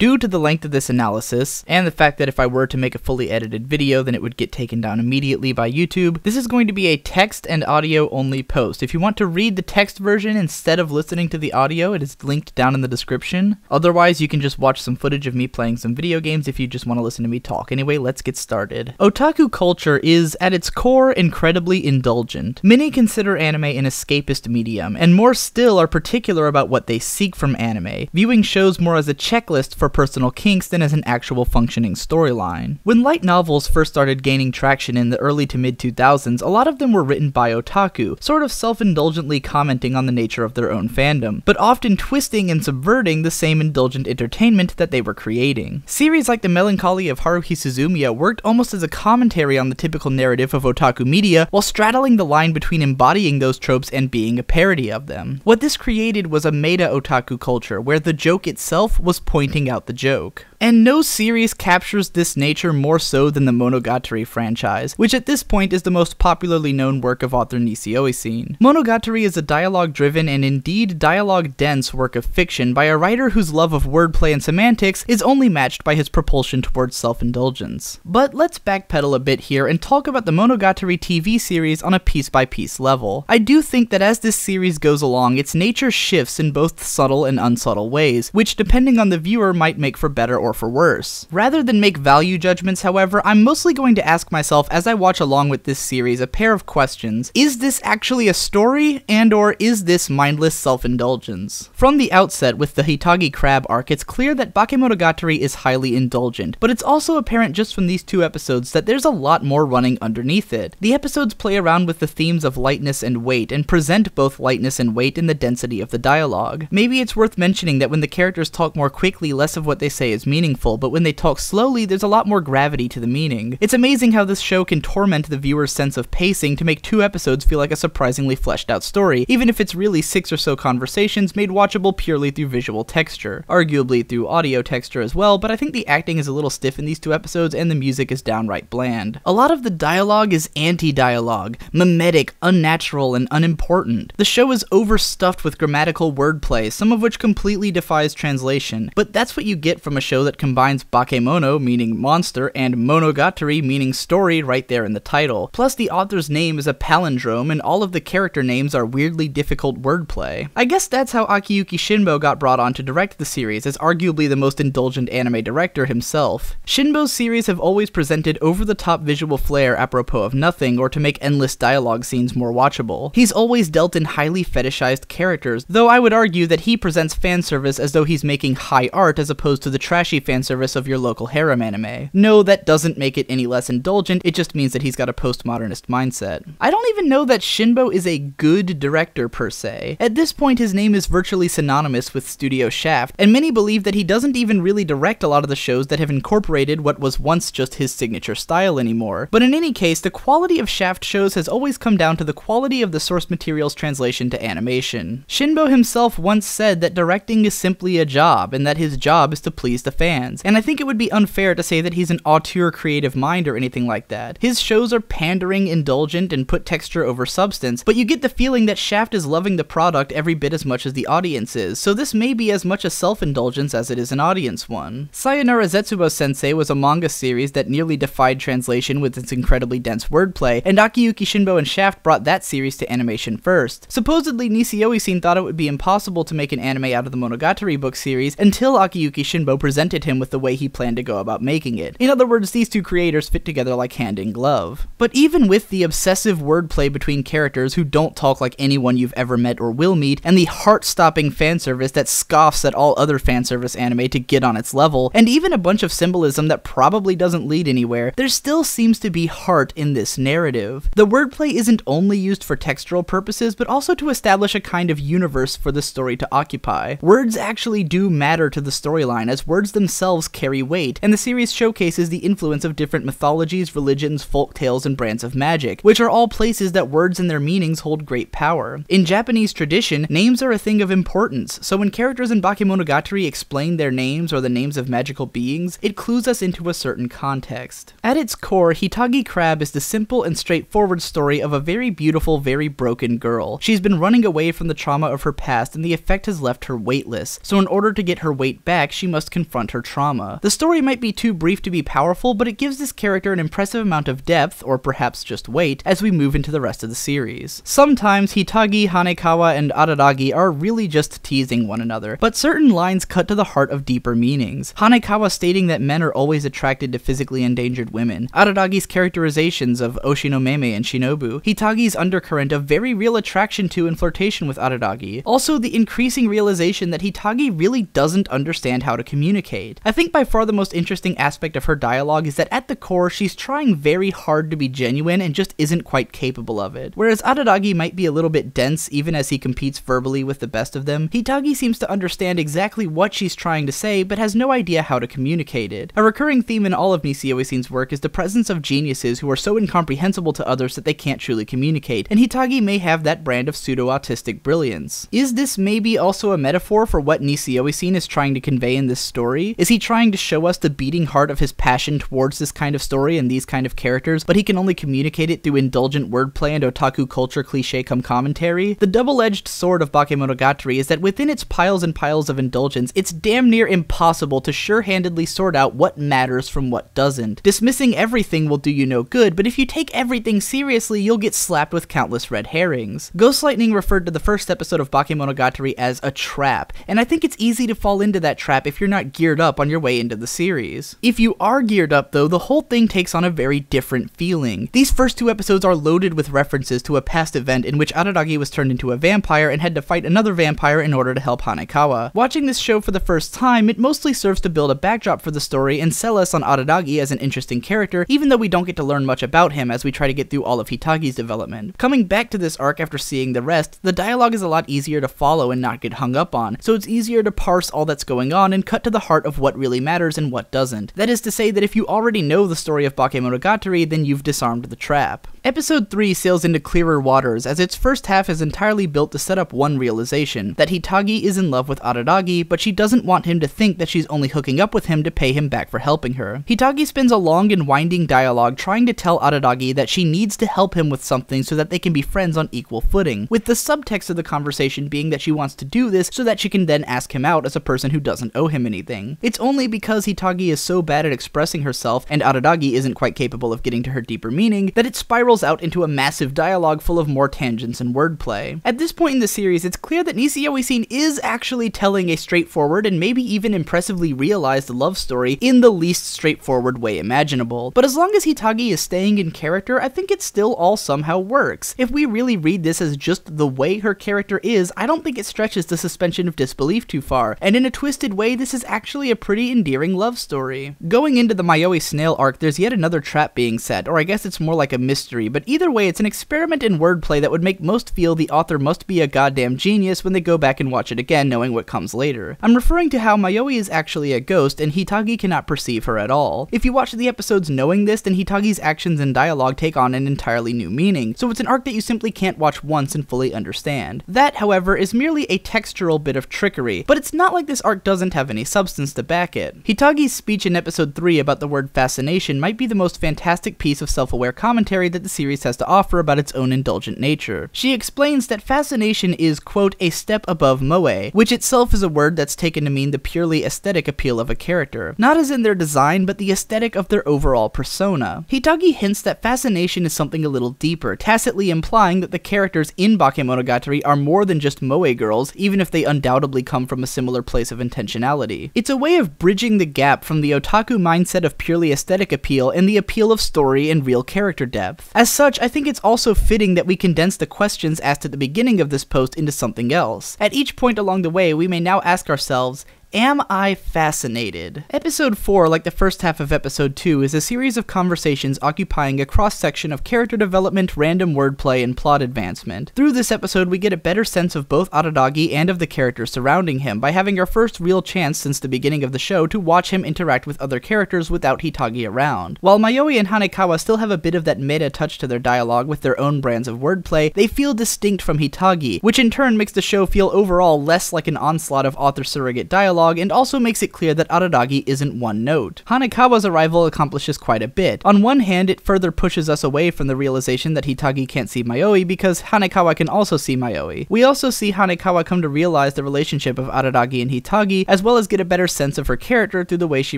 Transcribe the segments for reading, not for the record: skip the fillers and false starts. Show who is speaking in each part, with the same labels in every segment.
Speaker 1: Due to the length of this analysis, and the fact that if I were to make a fully edited video, then it would get taken down immediately by YouTube, this is going to be a text and audio only post. If you want to read the text version instead of listening to the audio, it is linked down in the description. Otherwise, you can just watch some footage of me playing some video games if you just want to listen to me talk. Anyway, let's get started. Otaku culture is, at its core, incredibly indulgent. Many consider anime an escapist medium, and more still are particular about what they seek from anime, viewing shows more as a checklist for personal kinks than as an actual functioning storyline. When light novels first started gaining traction in the early to mid 2000s, a lot of them were written by otaku, sort of self-indulgently commenting on the nature of their own fandom, but often twisting and subverting the same indulgent entertainment that they were creating. Series like The Melancholy of Haruhi Suzumiya worked almost as a commentary on the typical narrative of otaku media, while straddling the line between embodying those tropes and being a parody of them. What this created was a meta otaku culture, where the joke itself was pointing out the joke. And no series captures this nature more so than the Monogatari franchise, which at this point is the most popularly known work of author Nishio Isin. Monogatari is a dialogue-driven and indeed dialogue-dense work of fiction by a writer whose love of wordplay and semantics is only matched by his propulsion towards self-indulgence. But let's backpedal a bit here and talk about the Monogatari TV series on a piece-by-piece level. I do think that as this series goes along, its nature shifts in both subtle and unsubtle ways, which depending on the viewer might make for better or for worse. Rather than make value judgments, however, I'm mostly going to ask myself as I watch along with this series a pair of questions. Is this actually a story, and/or is this mindless self-indulgence? From the outset, with the Hitagi crab arc, it's clear that Bakemonogatari is highly indulgent, but it's also apparent just from these two episodes that there's a lot more running underneath it. The episodes play around with the themes of lightness and weight, and present both lightness and weight in the density of the dialogue. Maybe it's worth mentioning that when the characters talk more quickly, less of what they say is meaningful, but when they talk slowly, there's a lot more gravity to the meaning. It's amazing how this show can torment the viewer's sense of pacing to make 2 episodes feel like a surprisingly fleshed out story, even if it's really 6 or so conversations made watchable purely through visual texture. Arguably through audio texture as well, but I think the acting is a little stiff in these 2 episodes and the music is downright bland. A lot of the dialogue is anti-dialogue, mimetic, unnatural, and unimportant. The show is overstuffed with grammatical wordplay, some of which completely defies translation, but that's what you get from a show that combines bakemono, meaning monster, and monogatari, meaning story, right there in the title. Plus, the author's name is a palindrome, and all of the character names are weirdly difficult wordplay. I guess that's how Akiyuki Shinbo got brought on to direct the series, as arguably the most indulgent anime director himself. Shinbo's series have always presented over-the-top visual flair apropos of nothing, or to make endless dialogue scenes more watchable. He's always dealt in highly fetishized characters, though I would argue that he presents fan service as though he's making high art as opposed to the trashy fan service of your local harem anime. No, that doesn't make it any less indulgent, it just means that he's got a postmodernist mindset. I don't even know that Shinbo is a good director per se. At this point, his name is virtually synonymous with Studio Shaft, and many believe that he doesn't even really direct a lot of the shows that have incorporated what was once just his signature style anymore. But in any case, the quality of Shaft shows has always come down to the quality of the source material's translation to animation. Shinbo himself once said that directing is simply a job, and that his job is to please the fans, and I think it would be unfair to say that he's an auteur creative mind or anything like that. His shows are pandering, indulgent, and put texture over substance, but you get the feeling that Shaft is loving the product every bit as much as the audience is, so this may be as much a self-indulgence as it is an audience one. Sayonara Zetsubo Sensei was a manga series that nearly defied translation with its incredibly dense wordplay, and Akiyuki Shinbo and Shaft brought that series to animation first. Supposedly, Nishio Isin thought it would be impossible to make an anime out of the Monogatari book series until Akiyuki Shinbo presented him with the way he planned to go about making it. In other words, these two creators fit together like hand in glove. But even with the obsessive wordplay between characters who don't talk like anyone you've ever met or will meet, and the heart-stopping fan service that scoffs at all other fan service anime to get on its level, and even a bunch of symbolism that probably doesn't lead anywhere, there still seems to be heart in this narrative. The wordplay isn't only used for textural purposes, but also to establish a kind of universe for the story to occupy. Words actually do matter to the storyline, as words themselves carry weight, and the series showcases the influence of different mythologies, religions, folk tales, and brands of magic, which are all places that words and their meanings hold great power. In Japanese tradition, names are a thing of importance, so when characters in Bakemonogatari explain their names or the names of magical beings, it clues us into a certain context. At its core, Hitagi Crab is the simple and straightforward story of a very beautiful, very broken girl. She's been running away from the trauma of her past, and the effect has left her weightless, so in order to get her weight back, next she must confront her trauma. The story might be too brief to be powerful, but it gives this character an impressive amount of depth, or perhaps just weight, as we move into the rest of the series. Sometimes Hitagi, Hanekawa, and Araragi are really just teasing one another, but certain lines cut to the heart of deeper meanings. Hanekawa stating that men are always attracted to physically endangered women, Araragi's characterizations of Oshinomeme and Shinobu, Hitagi's undercurrent of very real attraction to and flirtation with Araragi, also the increasing realization that Hitagi really doesn't understand how to communicate. I think by far the most interesting aspect of her dialogue is that at the core she's trying very hard to be genuine and just isn't quite capable of it. Whereas Araragi might be a little bit dense even as he competes verbally with the best of them, Hitagi seems to understand exactly what she's trying to say but has no idea how to communicate it. A recurring theme in all of Nisio Isin's work is the presence of geniuses who are so incomprehensible to others that they can't truly communicate, and Hitagi may have that brand of pseudo-autistic brilliance. Is this maybe also a metaphor for what Nisio Isin is trying to convey in this story? Is he trying to show us the beating heart of his passion towards this kind of story and these kind of characters, but he can only communicate it through indulgent wordplay and otaku culture cliché come commentary? The double-edged sword of Bakemonogatari is that within its piles and piles of indulgence, it's damn near impossible to sure-handedly sort out what matters from what doesn't. Dismissing everything will do you no good, but if you take everything seriously, you'll get slapped with countless red herrings. Ghostlightning referred to the first episode of Bakemonogatari as a trap, and I think it's easy to fall into that trap if you're not geared up on your way into the series. If you are geared up though, the whole thing takes on a very different feeling. These first two episodes are loaded with references to a past event in which Araragi was turned into a vampire and had to fight another vampire in order to help Hanekawa. Watching this show for the first time, it mostly serves to build a backdrop for the story and sell us on Araragi as an interesting character, even though we don't get to learn much about him as we try to get through all of Hitagi's development. Coming back to this arc after seeing the rest, the dialogue is a lot easier to follow and not get hung up on, so it's easier to parse all that's going on and cut to the heart of what really matters and what doesn't. That is to say that if you already know the story of Bakemonogatari, then you've disarmed the trap. Episode 3 sails into clearer waters, as its first half is entirely built to set up one realization, that Hitagi is in love with Araragi, but she doesn't want him to think that she's only hooking up with him to pay him back for helping her. Hitagi spends a long and winding dialogue trying to tell Araragi that she needs to help him with something so that they can be friends on equal footing, with the subtext of the conversation being that she wants to do this so that she can then ask him out as a person who doesn't owe him anything. It's only because Hitagi is so bad at expressing herself and Araragi isn't quite capable of getting to her deeper meaning that it spirals out into a massive dialogue full of more tangents and wordplay. At this point in the series, it's clear that Nisio Isin is actually telling a straightforward and maybe even impressively realized love story in the least straightforward way imaginable. But as long as Hitagi is staying in character, I think it still all somehow works. If we really read this as just the way her character is, I don't think it stretches the suspension of disbelief too far, and in a twisted way, this is actually a pretty endearing love story. Going into the Mayoi Snail arc, there's yet another trap being set, or I guess it's more like a mystery, but either way, it's an experiment in wordplay that would make most feel the author must be a goddamn genius when they go back and watch it again knowing what comes later. I'm referring to how Mayoi is actually a ghost and Hitagi cannot perceive her at all. If you watch the episodes knowing this, then Hitagi's actions and dialogue take on an entirely new meaning, so it's an arc that you simply can't watch once and fully understand. That, however, is merely a textural bit of trickery, but it's not like this arc doesn't have any substance to back it. Hitagi's speech in episode 3 about the word fascination might be the most fantastic piece of self-aware commentary that the series has to offer about its own indulgent nature. She explains that fascination is, quote, a step above moe, which itself is a word that's taken to mean the purely aesthetic appeal of a character. Not as in their design, but the aesthetic of their overall persona. Hitagi hints that fascination is something a little deeper, tacitly implying that the characters in Bakemonogatari are more than just moe girls, even if they undoubtedly come from a similar place of intentionality. It's a way of bridging the gap from the otaku mindset of purely aesthetic appeal and the appeal of story and real character depth. As such, I think it's also fitting that we condense the questions asked at the beginning of this post into something else. At each point along the way, we may now ask ourselves, am I fascinated? Episode 4, like the first half of episode 2, is a series of conversations occupying a cross-section of character development, random wordplay, and plot advancement. Through this episode, we get a better sense of both Araragi and of the characters surrounding him by having our first real chance since the beginning of the show to watch him interact with other characters without Hitagi around. While Mayoi and Hanekawa still have a bit of that meta touch to their dialogue with their own brands of wordplay, they feel distinct from Hitagi, which in turn makes the show feel overall less like an onslaught of author surrogate dialogue dialogue and also makes it clear that Araragi isn't one note. Hanekawa's arrival accomplishes quite a bit. On one hand, it further pushes us away from the realization that Hitagi can't see Mayoi because Hanekawa can also see Mayoi. We also see Hanekawa come to realize the relationship of Araragi and Hitagi, as well as get a better sense of her character through the way she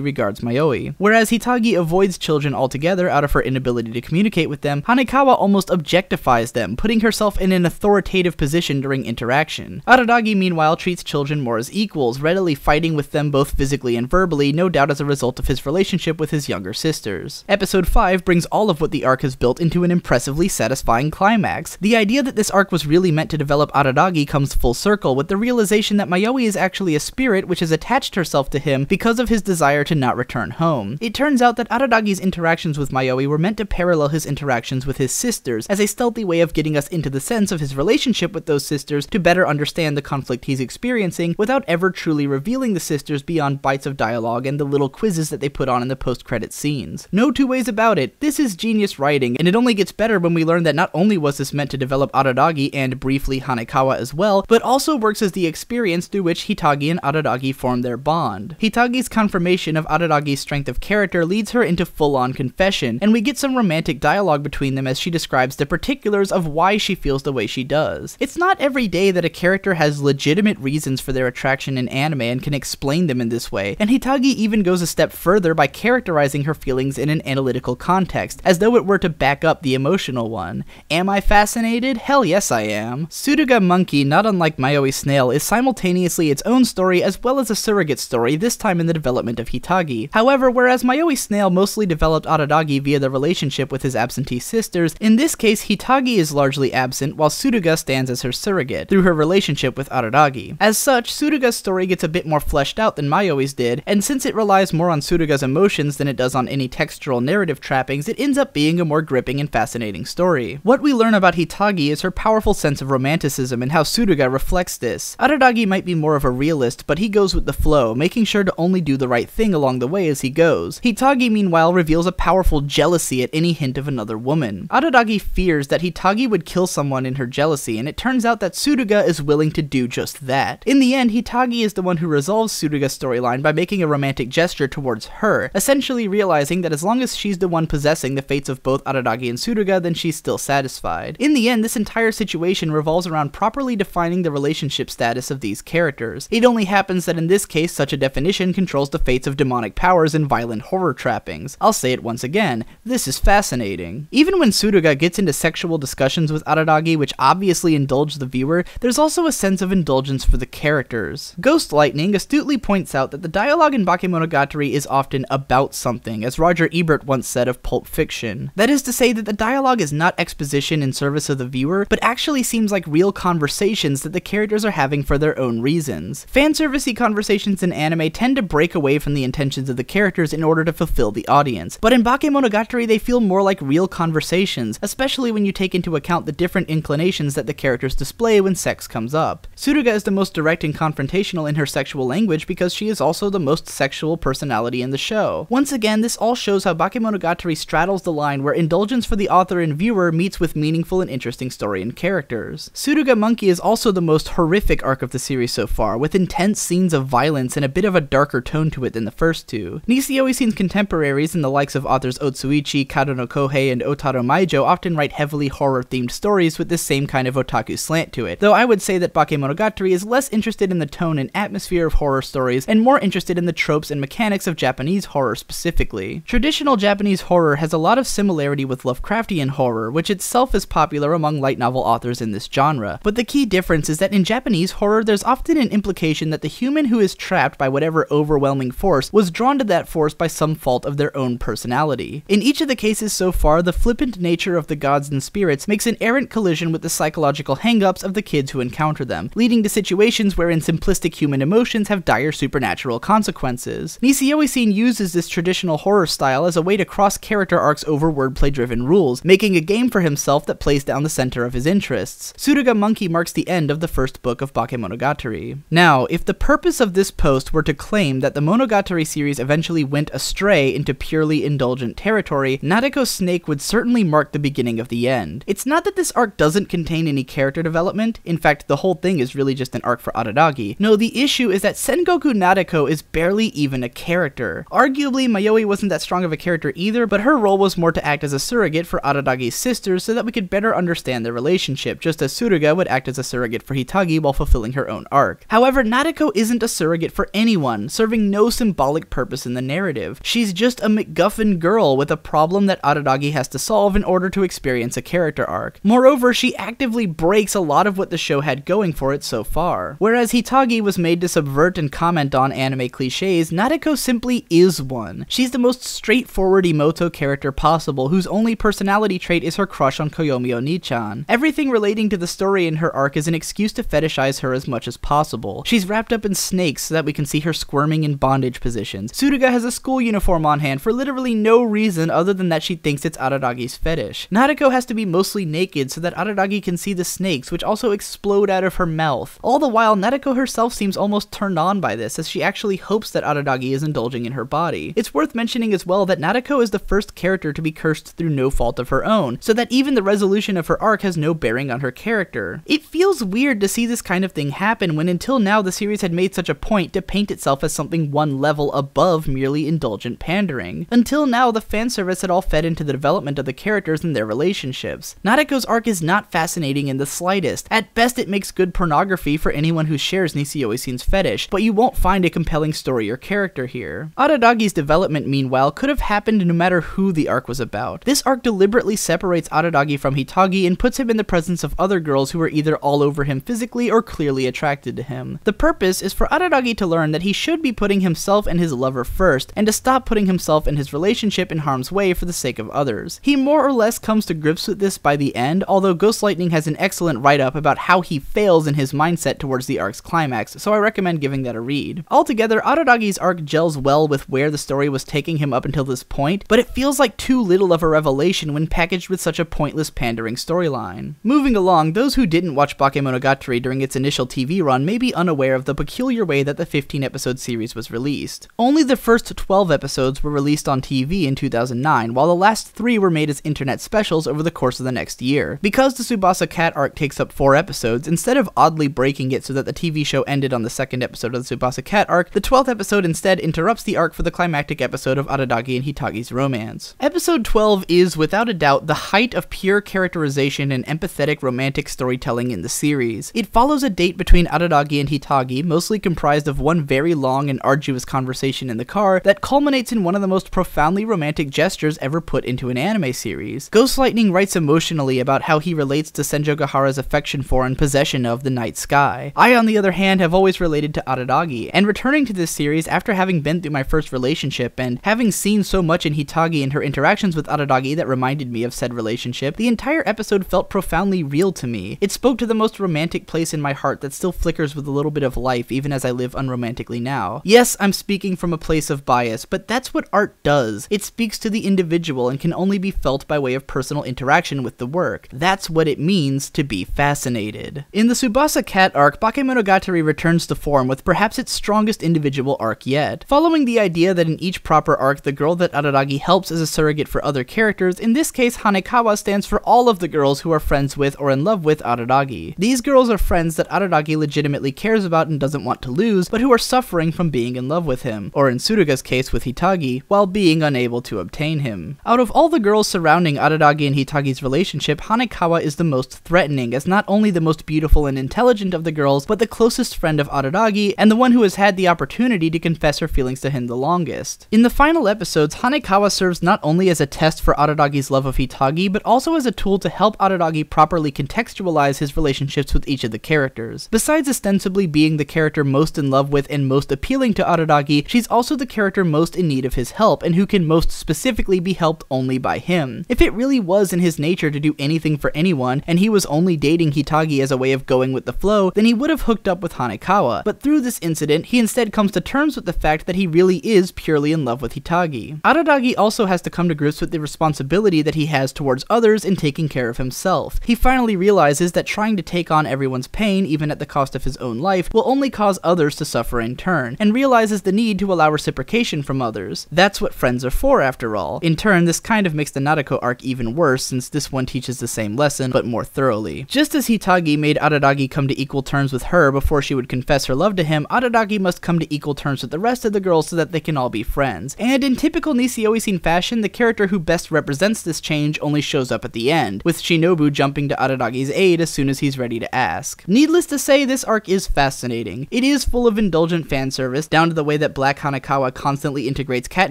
Speaker 1: regards Mayoi. Whereas Hitagi avoids children altogether out of her inability to communicate with them, Hanekawa almost objectifies them, putting herself in an authoritative position during interaction. Araragi meanwhile treats children more as equals, readily fighting with them both physically and verbally, no doubt as a result of his relationship with his younger sisters. Episode 5 brings all of what the arc has built into an impressively satisfying climax. The idea that this arc was really meant to develop Araragi comes full circle, with the realization that Mayoi is actually a spirit which has attached herself to him because of his desire to not return home. It turns out that Araragi's interactions with Mayoi were meant to parallel his interactions with his sisters, as a stealthy way of getting us into the sense of his relationship with those sisters to better understand the conflict he's experiencing without ever truly revealing the sisters beyond bites of dialogue and the little quizzes that they put on in the post-credit scenes. No two ways about it, this is genius writing, and it only gets better when we learn that not only was this meant to develop Araragi and briefly Hanekawa as well, but also works as the experience through which Hitagi and Araragi form their bond. Hitagi's confirmation of Araragi's strength of character leads her into full-on confession, and we get some romantic dialogue between them as she describes the particulars of why she feels the way she does. It's not every day that a character has legitimate reasons for their attraction in anime and can explain them in this way, and Hitagi even goes a step further by characterizing her feelings in an analytical context, as though it were to back up the emotional one. Am I fascinated? Hell yes I am. Suruga Monkey, not unlike Mayoi Snail, is simultaneously its own story as well as a surrogate story, this time in the development of Hitagi. However, whereas Mayoi Snail mostly developed Araragi via the relationship with his absentee sisters, in this case Hitagi is largely absent while Suruga stands as her surrogate, through her relationship with Araragi. As such, Suruga's story gets a bit more fleshed out than Mayoi's did, and since it relies more on Suruga's emotions than it does on any textural narrative trappings, it ends up being a more gripping and fascinating story. What we learn about Hitagi is her powerful sense of romanticism and how Suruga reflects this. Araragi might be more of a realist, but he goes with the flow, making sure to only do the right thing along the way as he goes. Hitagi meanwhile reveals a powerful jealousy at any hint of another woman. Araragi fears that Hitagi would kill someone in her jealousy, and it turns out that Suruga is willing to do just that. In the end, Hitagi is the one who resolves Suruga's storyline by making a romantic gesture towards her, essentially realizing that as long as she's the one possessing the fates of both Araragi and Suruga, then she's still satisfied. In the end, this entire situation revolves around properly defining the relationship status of these characters. It only happens that in this case, such a definition controls the fates of demonic powers and violent horror trappings. I'll say it once again, this is fascinating. Even when Suruga gets into sexual discussions with Araragi, which obviously indulge the viewer, there's also a sense of indulgence for the characters. Ghost Lightning astutely points out that the dialogue in Bakemonogatari is often about something, as Roger Ebert once said of Pulp Fiction. That is to say that the dialogue is not exposition in service of the viewer, but actually seems like real conversations that the characters are having for their own reasons. Fanservice-y conversations in anime tend to break away from the intentions of the characters in order to fulfill the audience, but in Bakemonogatari they feel more like real conversations, especially when you take into account the different inclinations that the characters display when sex comes up. Suruga is the most direct and confrontational in her sexual language because she is also the most sexual personality in the show. Once again, this all shows how Bakemonogatari straddles the line where indulgence for the author and viewer meets with meaningful and interesting story and characters. Suruga Monkey is also the most horrific arc of the series so far, with intense scenes of violence and a bit of a darker tone to it than the first two. Nisio Uesugi's contemporaries and the likes of authors Otsuichi, Kadono Kohei, and Otaro Maijo often write heavily horror-themed stories with this same kind of otaku slant to it, though I would say that Bakemonogatari is less interested in the tone and atmosphere of horror stories and more interested in the tropes and mechanics of Japanese horror specifically. Traditional Japanese horror has a lot of similarity with Lovecraftian horror, which itself is popular among light novel authors in this genre, but the key difference is that in Japanese horror there's often an implication that the human who is trapped by whatever overwhelming force was drawn to that force by some fault of their own personality. In each of the cases so far, the flippant nature of the gods and spirits makes an errant collision with the psychological hang-ups of the kids who encounter them, leading to situations wherein simplistic human emotions have dire supernatural consequences. Nisio Uesugi uses this traditional horror style as a way to cross character arcs over wordplay-driven rules, making a game for himself that plays down the center of his interests. Suruga Monkey marks the end of the first book of Bakemonogatari. Now, if the purpose of this post were to claim that the Monogatari series eventually went astray into purely indulgent territory, Nadeko Snake would certainly mark the beginning of the end. It's not that this arc doesn't contain any character development, in fact the whole thing is really just an arc for Araragi. No, the issue is that that Sengoku Nadeko is barely even a character. Arguably, Mayoi wasn't that strong of a character either, but her role was more to act as a surrogate for Aradagi's sisters so that we could better understand their relationship, just as Tsuruga would act as a surrogate for Hitagi while fulfilling her own arc. However, Nadeko isn't a surrogate for anyone, serving no symbolic purpose in the narrative. She's just a MacGuffin girl with a problem that Aradagi has to solve in order to experience a character arc. Moreover, she actively breaks a lot of what the show had going for it so far. Whereas Hitagi was made to subvert and comment on anime cliches, Nadeko simply is one. She's the most straightforward Imoto character possible, whose only personality trait is her crush on Koyomi Oni-chan. Everything relating to the story in her arc is an excuse to fetishize her as much as possible. She's wrapped up in snakes so that we can see her squirming in bondage positions. Tsuruga has a school uniform on hand for literally no reason other than that she thinks it's Aradagi's fetish. Nadeko has to be mostly naked so that Aradagi can see the snakes, which also explode out of her mouth. All the while, Nadeko herself seems almost turned on by this, as she actually hopes that Aradagi is indulging in her body. It's worth mentioning as well that Nadeko is the first character to be cursed through no fault of her own, so that even the resolution of her arc has no bearing on her character. It feels weird to see this kind of thing happen when until now the series had made such a point to paint itself as something one level above merely indulgent pandering. Until now, the fanservice had all fed into the development of the characters and their relationships. Nadeko's arc is not fascinating in the slightest. At best, it makes good pornography for anyone who shares Nisio-Isin's fetish, but you won't find a compelling story or character here. Aradagi's development, meanwhile, could have happened no matter who the arc was about. This arc deliberately separates Aradagi from Hitagi and puts him in the presence of other girls who are either all over him physically or clearly attracted to him. The purpose is for Aradagi to learn that he should be putting himself and his lover first, and to stop putting himself and his relationship in harm's way for the sake of others. He more or less comes to grips with this by the end, although Ghostlightning has an excellent write-up about how he fails in his mindset towards the arc's climax, so I recommend giving that a read. Altogether, Aradagi's arc gels well with where the story was taking him up until this point, but it feels like too little of a revelation when packaged with such a pointless pandering storyline. Moving along, those who didn't watch Bakemonogatari during its initial TV run may be unaware of the peculiar way that the 15-episode series was released. Only the first 12 episodes were released on TV in 2009, while the last 3 were made as internet specials over the course of the next year. Because the Tsubasa Cat arc takes up 4 episodes, instead of oddly breaking it so that the TV show ended on the 2nd episode of the Tsubasa Cat arc, the 12th episode instead interrupts the arc for the climactic episode of Aradagi and Hitagi's romance. Episode 12 is, without a doubt, the height of pure characterization and empathetic romantic storytelling in the series. It follows a date between Aradagi and Hitagi, mostly comprised of one very long and arduous conversation in the car that culminates in one of the most profoundly romantic gestures ever put into an anime series. Ghostlightning writes emotionally about how he relates to Senjo Gahara's affection for and possession of the night sky. I, on the other hand, have always related to Aradagi, and returning to this series after having been through my first relationship and having seen so much in Hitagi and her interactions with Aradagi that reminded me of said relationship, the entire episode felt profoundly real to me. It spoke to the most romantic place in my heart that still flickers with a little bit of life even as I live unromantically now. Yes, I'm speaking from a place of bias, but that's what art does. It speaks to the individual and can only be felt by way of personal interaction with the work. That's what it means to be fascinated. In the Tsubasa Cat arc, Bakemonogatari returns to form with perhaps its strongest individual arc yet. Following the idea that in each proper arc the girl that Araragi helps is a surrogate for other characters, in this case Hanekawa stands for all of the girls who are friends with or in love with Araragi. These girls are friends that Araragi legitimately cares about and doesn't want to lose, but who are suffering from being in love with him, or in Tsuruga's case with Hitagi, while being unable to obtain him. Out of all the girls surrounding Araragi and Hitagi's relationship, Hanekawa is the most threatening, as not only the most beautiful and intelligent of the girls, but the closest friend of Araragi, and the one who has had the opportunity to confess her feelings to him the longest. In the final episodes, Hanekawa serves not only as a test for Araragi's love of Hitagi, but also as a tool to help Araragi properly contextualize his relationships with each of the characters. Besides ostensibly being the character most in love with and most appealing to Araragi, she's also the character most in need of his help, and who can most specifically be helped only by him. If it really was in his nature to do anything for anyone, and he was only dating Hitagi as a way of going with the flow, then he would have hooked up with Hanekawa, but through this incident, he instead comes to terms with the fact that he really is purely in love with Hitagi. Araragi also has to come to grips with the responsibility that he has towards others in taking care of himself. He finally realizes that trying to take on everyone's pain, even at the cost of his own life, will only cause others to suffer in turn, and realizes the need to allow reciprocation from others. That's what friends are for, after all. In turn, this kind of makes the Nadeko arc even worse, since this one teaches the same lesson, but more thoroughly. Just as Hitagi made Araragi come to equal terms with her before she would confess her love to to him, Araragi must come to equal terms with the rest of the girls so that they can all be friends. And in typical Nisio-Isin fashion, the character who best represents this change only shows up at the end, with Shinobu jumping to Araragi's aid as soon as he's ready to ask. Needless to say, this arc is fascinating. It is full of indulgent fan service, down to the way that Black Hanekawa constantly integrates cat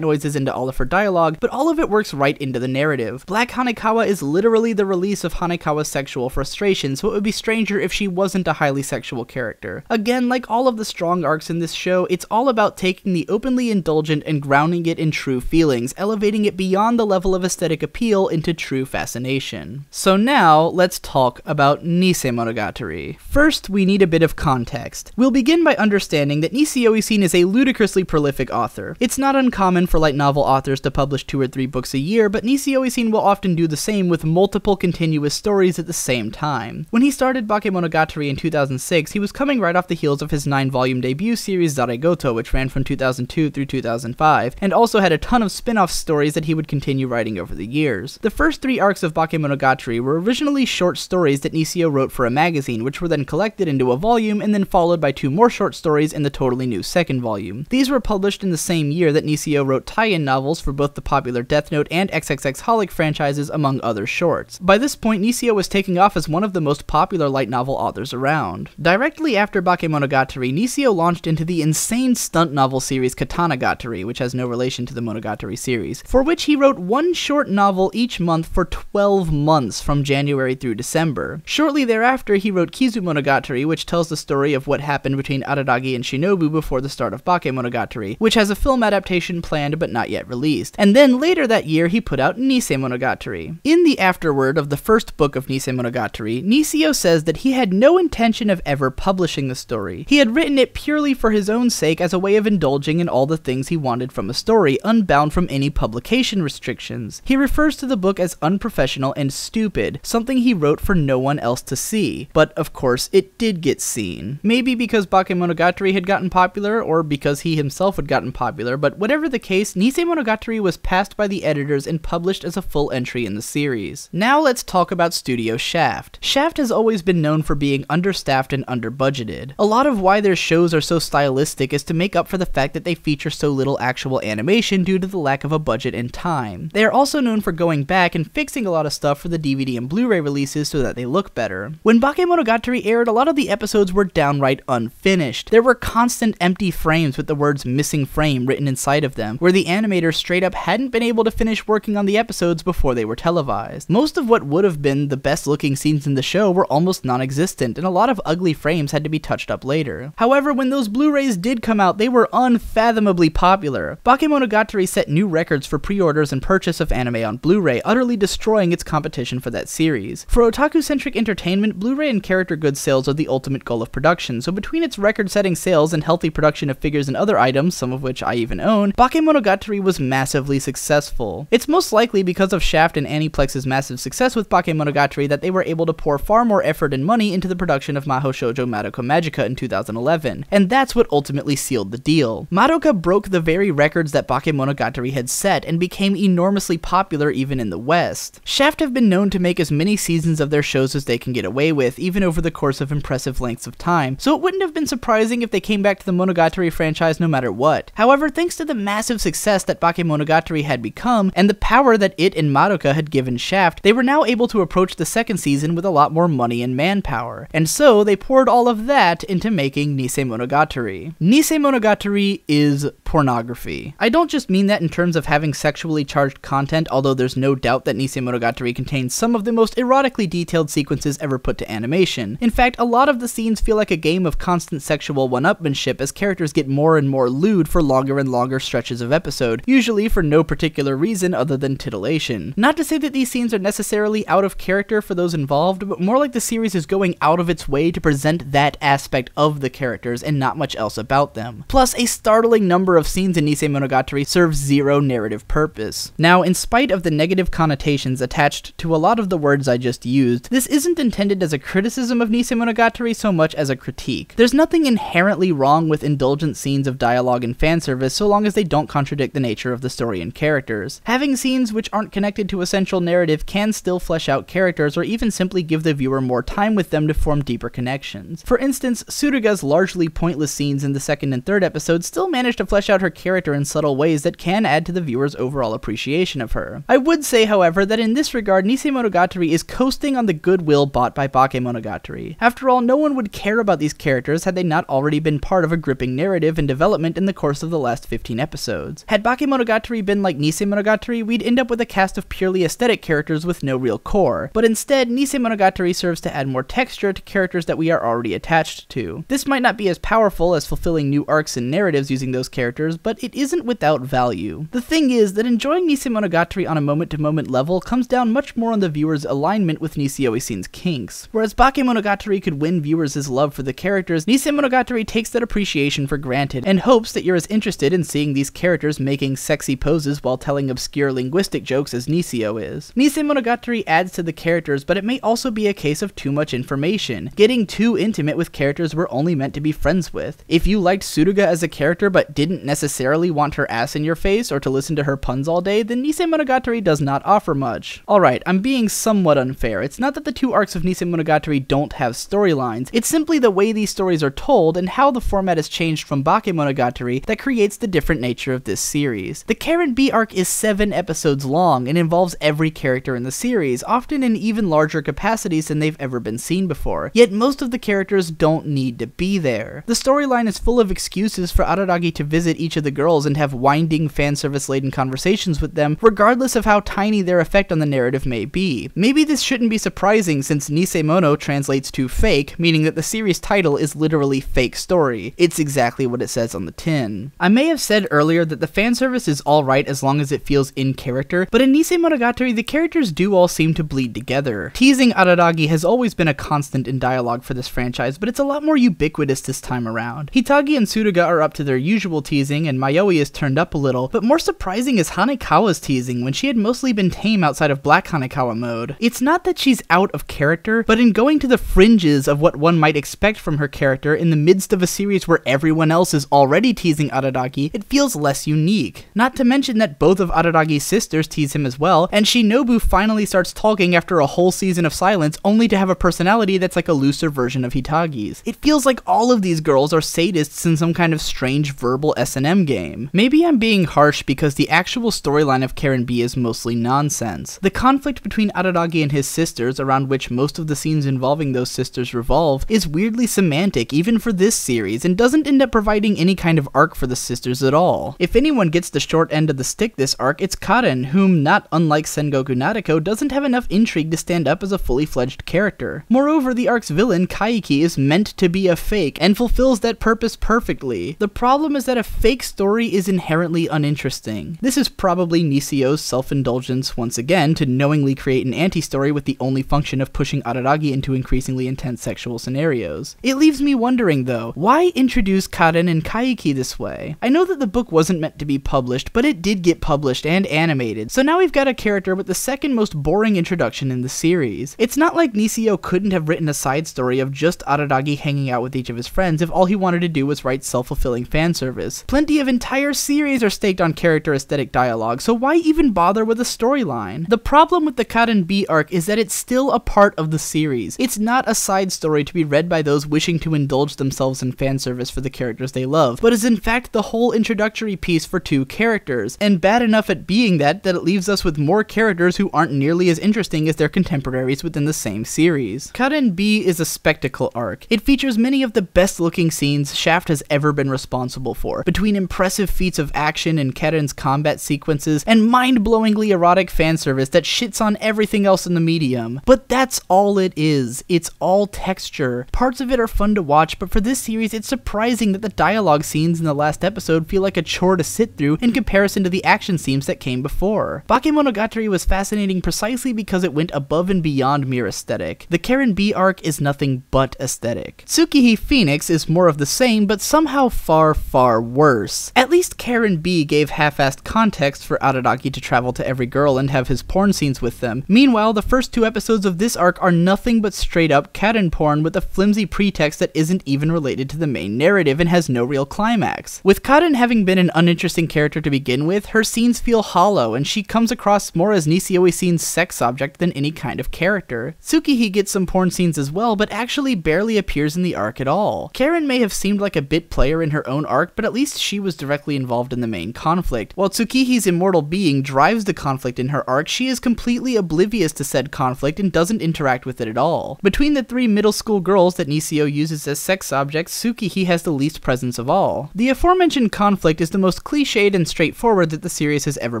Speaker 1: noises into all of her dialogue, but all of it works right into the narrative. Black Hanekawa is literally the release of Hanekawa's sexual frustration, so it would be stranger if she wasn't a highly sexual character. Again, like all of the strong arcs in this show, it's all about taking the openly indulgent and grounding it in true feelings, elevating it beyond the level of aesthetic appeal into true fascination. So now, let's talk about Nisei Monogatari. First, we need a bit of context. We'll begin by understanding that Nisio-Isin is a ludicrously prolific author. It's not uncommon for light novel authors to publish 2 or 3 books a year, but Nisio-Isin will often do the same with multiple continuous stories at the same time. When he started Bakemonogatari in 2006, he was coming right off the heels of his 9-volume debut series Zaregoto, which ran from 2002 through 2005, and also had a ton of spin-off stories that he would continue writing over the years. The first 3 arcs of Bakemonogatari were originally short stories that Nisio wrote for a magazine, which were then collected into a volume and then followed by 2 more short stories in the totally new second volume. These were published in the same year that Nisio wrote tie-in novels for both the popular Death Note and XXX Holic franchises, among other shorts. By this point, Nisio was taking off as one of the most popular light novel authors around. Directly after Bakemonogatari, Nisio launched into the insane stunt novel series Katanagatari, which has no relation to the Monogatari series, for which he wrote 1 short novel each month for 12 months from January through December. Shortly thereafter, he wrote Kizumonogatari, which tells the story of what happened between Araragi and Shinobu before the start of Bakemonogatari, which has a film adaptation planned but not yet released. And then later that year, he put out Nisei Monogatari. In the afterword of the first book of Nisei Monogatari, Nisio says that he had no intention of ever publishing the story. He had written it purely for his own sake as a way of indulging in all the things he wanted from a story, unbound from any publication restrictions. He refers to the book as unprofessional and stupid, something he wrote for no one else to see. But of course, it did get seen. Maybe because Bakemonogatari had gotten popular, or because he himself had gotten popular, but whatever the case, Nisei Monogatari was passed by the editors and published as a full entry in the series. Now let's talk about Studio Shaft. Shaft has always been known for being understaffed and under-budgeted. A lot of why their shows are so stylistic is to make up for the fact that they feature so little actual animation due to the lack of a budget and time. They are also known for going back and fixing a lot of stuff for the DVD and Blu-ray releases so that they look better. When Bakemonogatari aired, a lot of the episodes were downright unfinished. There were constant empty frames with the words "missing frame" written inside of them, where the animators straight up hadn't been able to finish working on the episodes before they were televised. Most of what would have been the best looking scenes in the show were almost non-existent, and a lot of ugly frames had to be touched up later. However, when those Blu-rays did come out, they were unfathomably popular. Bakemonogatari set new records for pre-orders and purchase of anime on Blu-ray, utterly destroying its competition for that series. For otaku-centric entertainment, Blu-ray and character goods sales are the ultimate goal of production, so between its record-setting sales and healthy production of figures and other items, some of which I even own, Bakemonogatari was massively successful. It's most likely because of Shaft and Aniplex's massive success with Bakemonogatari that they were able to pour far more effort and money into the production of Mahou Shoujo Madoka Magica in 2011, and that's what ultimately sealed the deal. Madoka broke the very records that Bakemonogatari had set and became enormously popular even in the West. Shaft have been known to make as many seasons of their shows as they can get away with, even over the course of impressive lengths of time, so it wouldn't have been surprising if they came back to the Monogatari franchise no matter what. However, thanks to the massive success that Bakemonogatari had become, and the power that it and Madoka had given Shaft, they were now able to approach the second season with a lot more money and manpower, and so they poured all of that into making Nisei Monogatari. Nisei Monogatari is pornography. I don't just mean that in terms of having sexually charged content, although there's no doubt that Nisei Monogatari contains some of the most erotically detailed sequences ever put to animation. In fact, a lot of the scenes feel like a game of constant sexual one-upmanship as characters get more and more lewd for longer and longer stretches of episode, usually for no particular reason other than titillation. Not to say that these scenes are necessarily out of character for those involved, but more like the series is going out of its way to present that aspect of the characters and not much else about them. Plus, a startling number of scenes in Nisei Monogatari serve zero narrative purpose. Now, in spite of the negative connotations attached to a lot of the words I just used, this isn't intended as a criticism of Nisei Monogatari so much as a critique. There's nothing inherently wrong with indulgent scenes of dialogue and fan service so long as they don't contradict the nature of the story and characters. Having scenes which aren't connected to a central narrative can still flesh out characters or even simply give the viewer more time with them to form deeper connections. For instance, Tsuruga's largely pointless scenes in the second and third episodes still manage to flesh out her character in subtle ways that can add to the viewer's overall appreciation of her. I would say, however, that in this regard, Nisei Monogatari is coasting on the goodwill bought by Bakemonogatari. After all, no one would care about these characters had they not already been part of a gripping narrative and development in the course of the last 15 episodes. Had Bakemonogatari been like Nisei Monogatari, we'd end up with a cast of purely aesthetic characters with no real core, but instead, Nisei Monogatari serves to add more texture to characters that we are already attached to. This might not be as powerful as fulfilling new arcs and narratives using those characters, but it isn't without value. The thing is that enjoying Nisei Monogatari on a moment-to-moment level comes down much more on the viewer's alignment with Nisei Oisin's kinks. Whereas Bakemonogatari could win viewers' love for the characters, Nisei Monogatari takes that appreciation for granted and hopes that you're as interested in seeing these characters making sexy poses while telling obscure linguistic jokes as Niseo is. Nisei Monogatari adds to the characters, but it may also be a case of too much information, getting too intimate with characters we're only meant to be friends with. If you liked Tsuruga as a character but didn't necessarily want her ass in your face or to listen to her puns all day, then Nisei Monogatari does not offer much. Alright, I'm being somewhat unfair. It's not that the two arcs of Nisei Monogatari don't have storylines, it's simply the way these stories are told and how the format has changed from Bakemonogatari that creates the different nature of this series. The Karen B arc is 7 episodes long and involves every character in the series, often in even larger capacities than they've ever been seen before, yet most of the characters don't need to be there. The storyline is full of excuses for Araragi to visit each of the girls and have winding, fanservice-laden conversations with them, regardless of how tiny their effect on the narrative may be. Maybe this shouldn't be surprising since Nisei Mono translates to fake, meaning that the series title is literally fake story. It's exactly what it says on the tin. I may have said earlier that the fanservice is alright as long as it feels in character, but in Nisei Monogatari the characters do all seem to bleed together. Teasing Araragi has always been a constant in dialogue for this franchise, but it's a lot more ubiquitous this time around. Hitagi and Tsuruga are up to their usual teasing, and Mayoi is turned up a little, but more surprising is Hanekawa's teasing when she had mostly been tame outside of Black Hanekawa mode. It's not that she's out of character, but in going to the fringes of what one might expect from her character in the midst of a series where everyone else is already teasing Araragi, it feels less unique. Not to mention that both of Araragi's sisters tease him as well, and Shinobu finally starts talking after a whole season of silence only to have a personality that's like a looser version of Hitagi's. It feels like all of these girls are sadists in some kind of strange verbal S&M game. Maybe I'm being harsh because the actual storyline of Karen B is mostly nonsense. The conflict between Araragi and his sisters, around which most of the scenes involving those sisters revolve, is weirdly semantic even for this series and doesn't end up providing any kind of arc for the sisters at all. If anyone gets the short end of the stick this arc, it's Karen, whom, not unlike Sengoku Nariko, doesn't have enough intrigue to stand up as a fully fledged character. Moreover, the arc's villain, Kaiki, is meant to be a fake and fulfills that purpose perfectly. The problem is that a fake story is inherently uninteresting. This is probably Niseo's self-indulgence once again to knowingly create an anti-story with the only function of pushing Araragi into increasingly intense sexual scenarios. It leaves me wondering though, why introduce Karen and Kaiki this way? I know that the book wasn't meant to be published, but it did get published and animated, so now we've got a character with the second most boring introduction in the series. It's not like Niseo couldn't have written a side story of just Araragi hanging out with each of his friends if all he wanted to do was write self-fulfilling fan service. Plenty of entire series are staked on character aesthetic dialogue, so why even bother with a storyline? The problem with the Karen B arc is that it's still a part of the series. It's not a side story to be read by those wishing to indulge themselves in fan service for the characters they love, but is in fact the whole introductory piece for two characters, and bad enough at being that it leaves us with more characters who aren't nearly as interesting as their contemporaries within the same series. Karen B is a spectacle arc. It features many of the best looking scenes Shaft has ever been responsible for, between impressive feats of action in Karen's combat sequences and mind-blowingly erotic fan service that shits on everything else in the medium. But that's all it is. It's all texture. Parts of it are fun to watch, but for this series it's surprising that the dialogue scenes in the last episode feel like a chore to sit through in comparison to the action scenes that came before. Bakemonogatari was fascinating precisely because it went above and beyond mere aesthetic. The Karen B arc is nothing but aesthetic. Tsukihi Phoenix is more of the same, but somehow far, far worse. At least Karen B gave half-assed context for Araragi to travel to every girl and have his porn scenes with them. Meanwhile, the first 2 episodes of this arc are nothing but straight up Karen porn with a flimsy pretext that isn't even related to the main narrative and has no real climax. With Karen having been an uninteresting character to begin with, her scenes feel hollow and she comes across more as Niseo Oisin's sex object than any kind of character. Tsukihi gets some porn scenes as well, but actually barely appears in the arc at all. all. Karen may have seemed like a bit player in her own arc, but at least she was directly involved in the main conflict. While Tsukihi's immortal being drives the conflict in her arc, she is completely oblivious to said conflict and doesn't interact with it at all. Between the 3 middle school girls that Nisio uses as sex objects, Tsukihi has the least presence of all. The aforementioned conflict is the most cliched and straightforward that the series has ever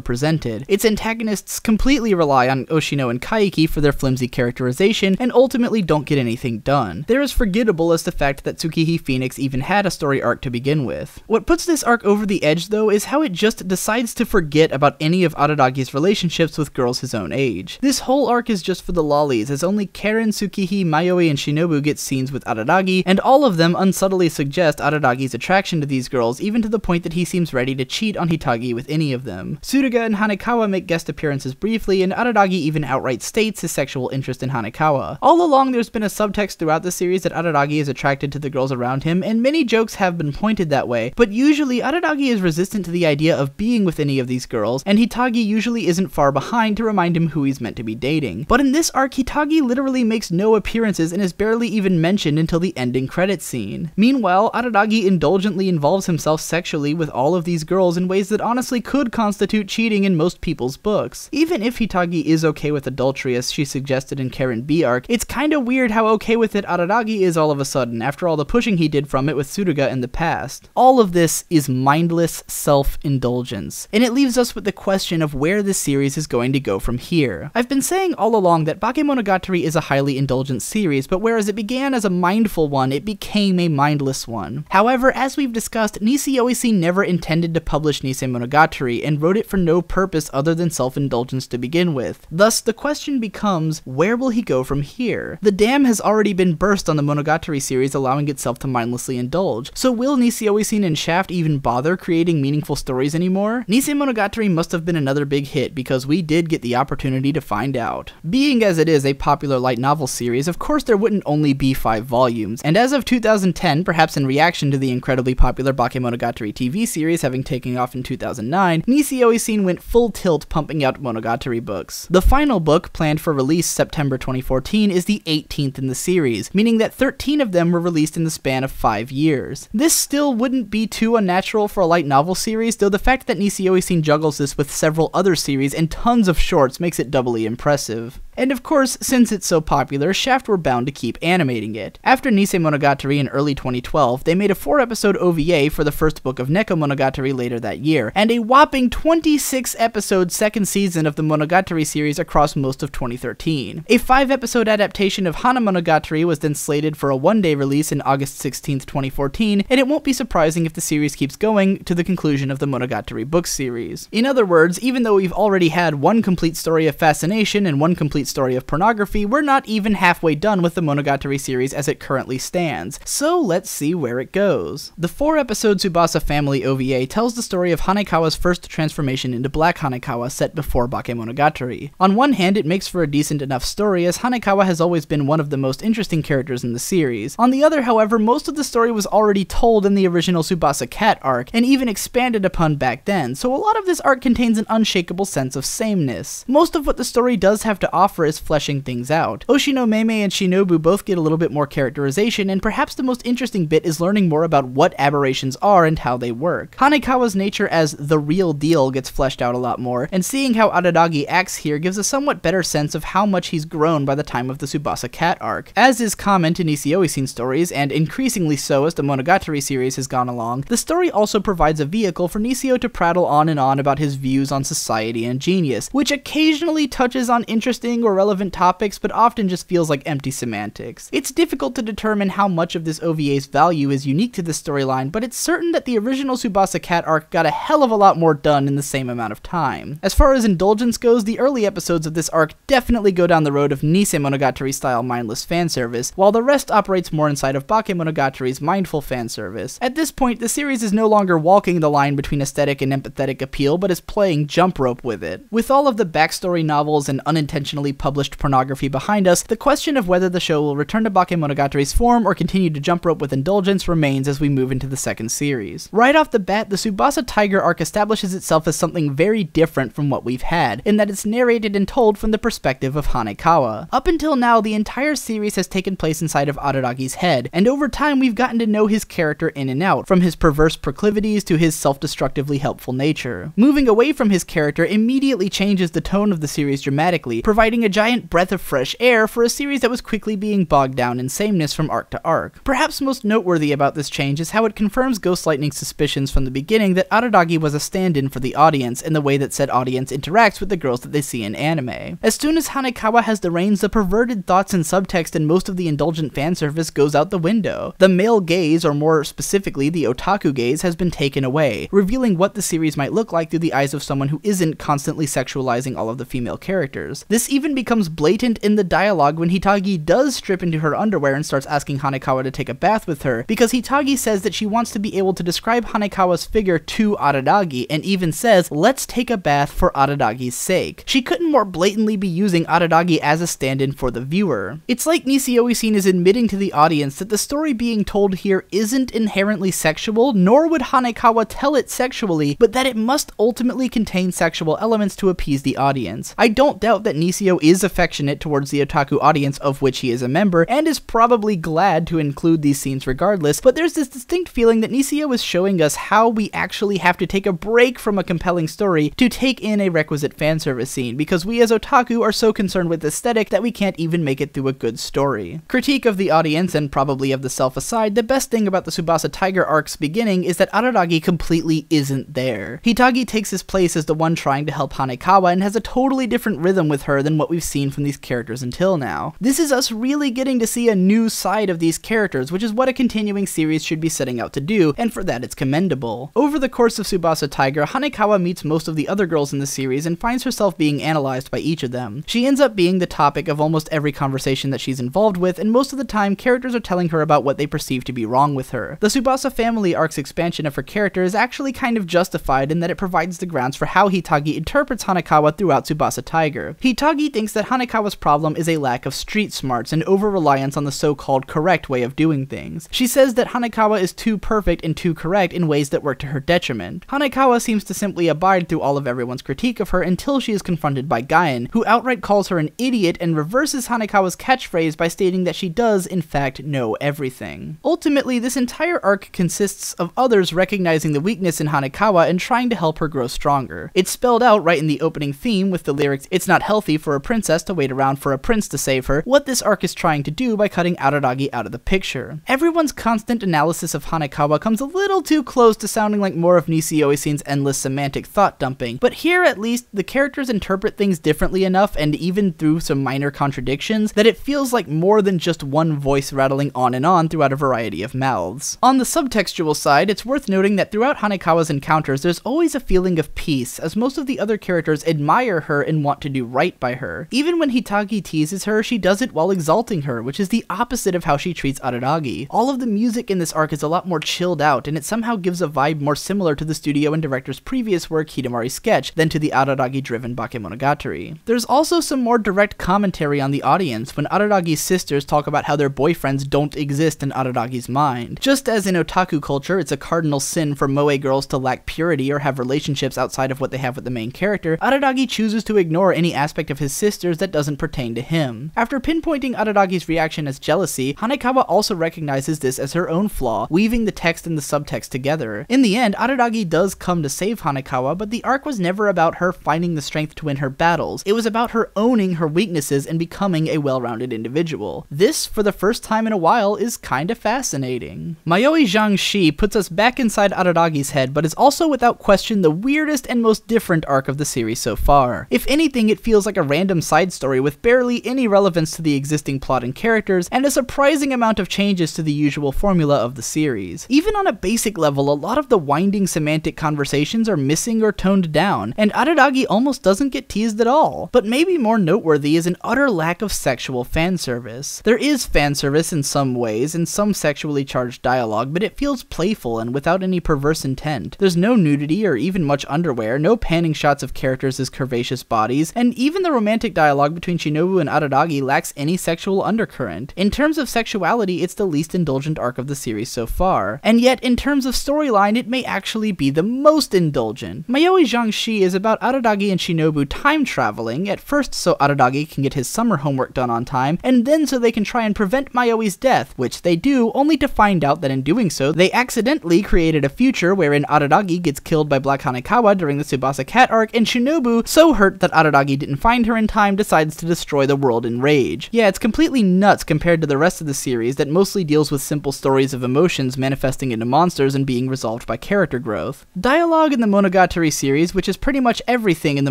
Speaker 1: presented. Its antagonists completely rely on Oshino and Kaiki for their flimsy characterization and ultimately don't get anything done. They're as forgettable as the fact that Tsukihi Phoenix even had a story arc to begin with. What puts this arc over the edge though is how it just decides to forget about any of Araragi's relationships with girls his own age. This whole arc is just for the lollies, as only Karen, Tsukihi, Mayoi, and Shinobu get scenes with Araragi, and all of them unsubtly suggest Araragi's attraction to these girls, even to the point that he seems ready to cheat on Hitagi with any of them. Tsuruga and Hanekawa make guest appearances briefly, and Araragi even outright states his sexual interest in Hanekawa. All along there's been a subtext throughout the series that Araragi is attracted to the girls around him, and many jokes have been pointed that way, but usually Araragi is resistant to the idea of being with any of these girls, and Hitagi usually isn't far behind to remind him who he's meant to be dating. But in this arc, Hitagi literally makes no appearances and is barely even mentioned until the ending credits scene. Meanwhile, Araragi indulgently involves himself sexually with all of these girls in ways that honestly could constitute cheating in most people's books. Even if Hitagi is okay with adultery as she suggested in Karen B arc, it's kinda weird how okay with it Araragi is all of a sudden, after all the pushing he did from it with Tsuruga in the past. All of this is mindless self-indulgence, and it leaves us with the question of where this series is going to go from here. I've been saying all along that Bakemonogatari is a highly indulgent series, but whereas it began as a mindful one, it became a mindless one. However, as we've discussed, Nisio never intended to publish Nisei Monogatari, and wrote it for no purpose other than self-indulgence to begin with. Thus, the question becomes, where will he go from here? The dam has already been burst on the Monogatari series, allowing itself to mindlessly indulge. So will Nisio and Shaft even bother creating meaningful stories anymore? Nisei Monogatari must have been another big hit, because we did get the opportunity to find out. Being as it is a popular light novel series, of course there wouldn't only be 5 volumes, and as of 2010, perhaps in reaction to the incredibly popular Bakemonogatari TV series having taken off in 2009, Nisio went full tilt pumping out Monogatari books. The final book, planned for release September 2014, is the 18th in the series, meaning that 13 of them were released in the span of 5 years. This still wouldn't be too unnatural for a light novel series, though the fact that Nisio juggles this with several other series and tons of shorts makes it doubly impressive. And of course, since it's so popular, Shaft were bound to keep animating it. After Nisei Monogatari in early 2012, they made a 4-episode OVA for the first book of Neko Monogatari later that year, and a whopping 26-episode second season of the Monogatari series across most of 2013. A 5-episode adaptation of Hana Monogatari was then slated for a one-day release in August 16, 2014, and it won't be surprising if the series keeps going to the conclusion of the Monogatari book series. In other words, even though we've already had one complete story of fascination and one complete story of pornography, we're not even halfway done with the Monogatari series as it currently stands, so let's see where it goes. The 4-episode Tsubasa Family OVA tells the story of Hanekawa's first transformation into Black Hanekawa set before Bakemonogatari. On one hand, it makes for a decent enough story, as Hanekawa has always been one of the most interesting characters in the series. On the other, however, most of the story was already told in the original Tsubasa Cat arc, and even expanded upon back then, so a lot of this arc contains an unshakable sense of sameness. Most of what the story does have to offer is fleshing things out. Oshino, Meme, and Shinobu both get a little bit more characterization, and perhaps the most interesting bit is learning more about what aberrations are and how they work. Hanekawa's nature as the real deal gets fleshed out a lot more, and seeing how Araragi acts here gives a somewhat better sense of how much he's grown by the time of the Tsubasa Cat arc. As is common to Nisio stories, and increasingly so as the Monogatari series has gone along, the story also provides a vehicle for Nisio to prattle on and on about his views on society and genius, which occasionally touches on interesting or relevant topics, but often just feels like empty semantics. It's difficult to determine how much of this OVA's value is unique to this storyline, but it's certain that the original Tsubasa Cat arc got a hell of a lot more done in the same amount of time. As far as indulgence goes, the early episodes of this arc definitely go down the road of Nisei Monogatari style mindless fanservice, while the rest operates more inside of Bakemonogatari's mindful fanservice. At this point, the series is no longer walking the line between aesthetic and empathetic appeal, but is playing jump rope with it. With all of the backstory novels and unintentionally published pornography behind us, the question of whether the show will return to Bakemonogatary's form or continue to jump rope with indulgence remains as we move into the second series. Right off the bat, the Tsubasa Tiger arc establishes itself as something very different from what we've had, in that it's narrated and told from the perspective of Hanekawa. Up until now, the entire series has taken place inside of Araragi's head, and over time we've gotten to know his character in and out, from his perverse proclivities to his self-destructively helpful nature. Moving away from his character immediately changes the tone of the series dramatically, providing a giant breath of fresh air for a series that was quickly being bogged down in sameness from arc to arc. Perhaps most noteworthy about this change is how it confirms Ghost Lightning's suspicions from the beginning that Araragi was a stand-in for the audience in the way that said audience interacts with the girls that they see in anime. As soon as Hanekawa has the reins, the perverted thoughts and subtext in most of the indulgent fan service goes out the window. The male gaze, or more specifically the otaku gaze, has been taken away, revealing what the series might look like through the eyes of someone who isn't constantly sexualizing all of the female characters. This even becomes blatant in the dialogue when Hitagi does strip into her underwear and starts asking Hanekawa to take a bath with her, because Hitagi says that she wants to be able to describe Hanekawa's figure to Araragi, and even says, "Let's take a bath for Araragi's sake." She couldn't more blatantly be using Araragi as a stand-in for the viewer. It's like Nisio Isin is admitting to the audience that the story being told here isn't inherently sexual, nor would Hanekawa tell it sexually, but that it must ultimately contain sexual elements to appease the audience. I don't doubt that Nisio is affectionate towards the otaku audience of which he is a member, and is probably glad to include these scenes regardless, but there's this distinct feeling that Nisio is showing us how we actually have to take a break from a compelling story to take in a requisite fanservice scene, because we as otaku are so concerned with aesthetic that we can't even make it through a good story. Critique of the audience, and probably of the self aside, the best thing about the Tsubasa Tiger arc's beginning is that Araragi completely isn't there. Hitagi takes his place as the one trying to help Hanekawa and has a totally different rhythm with her than what we've seen from these characters until now. This is us really getting to see a new side of these characters, which is what a continuing series should be setting out to do, and for that it's commendable. Over the course of Tsubasa Tiger, Hanekawa meets most of the other girls in the series and finds herself being analyzed by each of them. She ends up being the topic of almost every conversation that she's involved with, and most of the time characters are telling her about what they perceive to be wrong with her. The Tsubasa family arc's expansion of her character is actually kind of justified in that it provides the grounds for how Hitagi interprets Hanekawa throughout Tsubasa Tiger. Hitagi thinks that Hanekawa's problem is a lack of street smarts and over-reliance on the so-called correct way of doing things. She says that Hanekawa is too perfect and too correct in ways that work to her detriment. Hanekawa seems to simply abide through all of everyone's critique of her until she is confronted by Gaien, who outright calls her an idiot and reverses Hanekawa's catchphrase by stating that she does, in fact, know everything. Ultimately, this entire arc consists of others recognizing the weakness in Hanekawa and trying to help her grow stronger. It's spelled out right in the opening theme with the lyrics, "It's not healthy for a princess to wait around for a prince to save her," what this arc is trying to do by cutting Araragi out of the picture. Everyone's constant analysis of Hanekawa comes a little too close to sounding like more of Nisio Isin's endless semantic thought dumping, but here at least the characters interpret things differently enough, and even through some minor contradictions, that it feels like more than just one voice rattling on and on throughout a variety of mouths. On the subtextual side, it's worth noting that throughout Hanekawa's encounters there's always a feeling of peace, as most of the other characters admire her and want to do right by her. Even when Hitagi teases her, she does it while exalting her, which is the opposite of how she treats Araragi. All of the music in this arc is a lot more chilled out, and it somehow gives a vibe more similar to the studio and director's previous work, Hidamari Sketch, than to the Araragi-driven Bakemonogatari. There's also some more direct commentary on the audience when Araragi's sisters talk about how their boyfriends don't exist in Araragi's mind. Just as in otaku culture, it's a cardinal sin for moe girls to lack purity or have relationships outside of what they have with the main character, Araragi chooses to ignore any aspect of his sisters that doesn't pertain to him. After pinpointing Araragi's reaction as jealousy, Hanekawa also recognizes this as her own flaw, weaving the text and the subtext together. In the end, Araragi does come to save Hanekawa, but the arc was never about her finding the strength to win her battles. It was about her owning her weaknesses and becoming a well-rounded individual. This, for the first time in a while, is kinda fascinating. Mayoi Zhangxi puts us back inside Araragi's head, but is also without question the weirdest and most different arc of the series so far. If anything, it feels like a random side story with barely any relevance to the existing plot and characters, and a surprising amount of changes to the usual formula of the series. Even on a basic level, a lot of the winding semantic conversations are missing or toned down, and Araragi almost doesn't get teased at all. But maybe more noteworthy is an utter lack of sexual fan service. There is fan service in some ways, and some sexually charged dialogue, but it feels playful and without any perverse intent. There's no nudity or even much underwear, no panning shots of characters as curvaceous bodies, and even the romantic romantic dialogue between Shinobu and Araragi lacks any sexual undercurrent. In terms of sexuality, it's the least indulgent arc of the series so far, and yet in terms of storyline, it may actually be the most indulgent. Mayoi Jiangshi is about Araragi and Shinobu time traveling, at first so Araragi can get his summer homework done on time, and then so they can try and prevent Mayoi's death, which they do, only to find out that in doing so, they accidentally created a future wherein Araragi gets killed by Black Hanekawa during the Tsubasa Cat arc, and Shinobu, so hurt that Araragi didn't find her in time, decides to destroy the world in rage. Yeah, it's completely nuts compared to the rest of the series that mostly deals with simple stories of emotions manifesting into monsters and being resolved by character growth. Dialogue in the Monogatari series, which is pretty much everything in the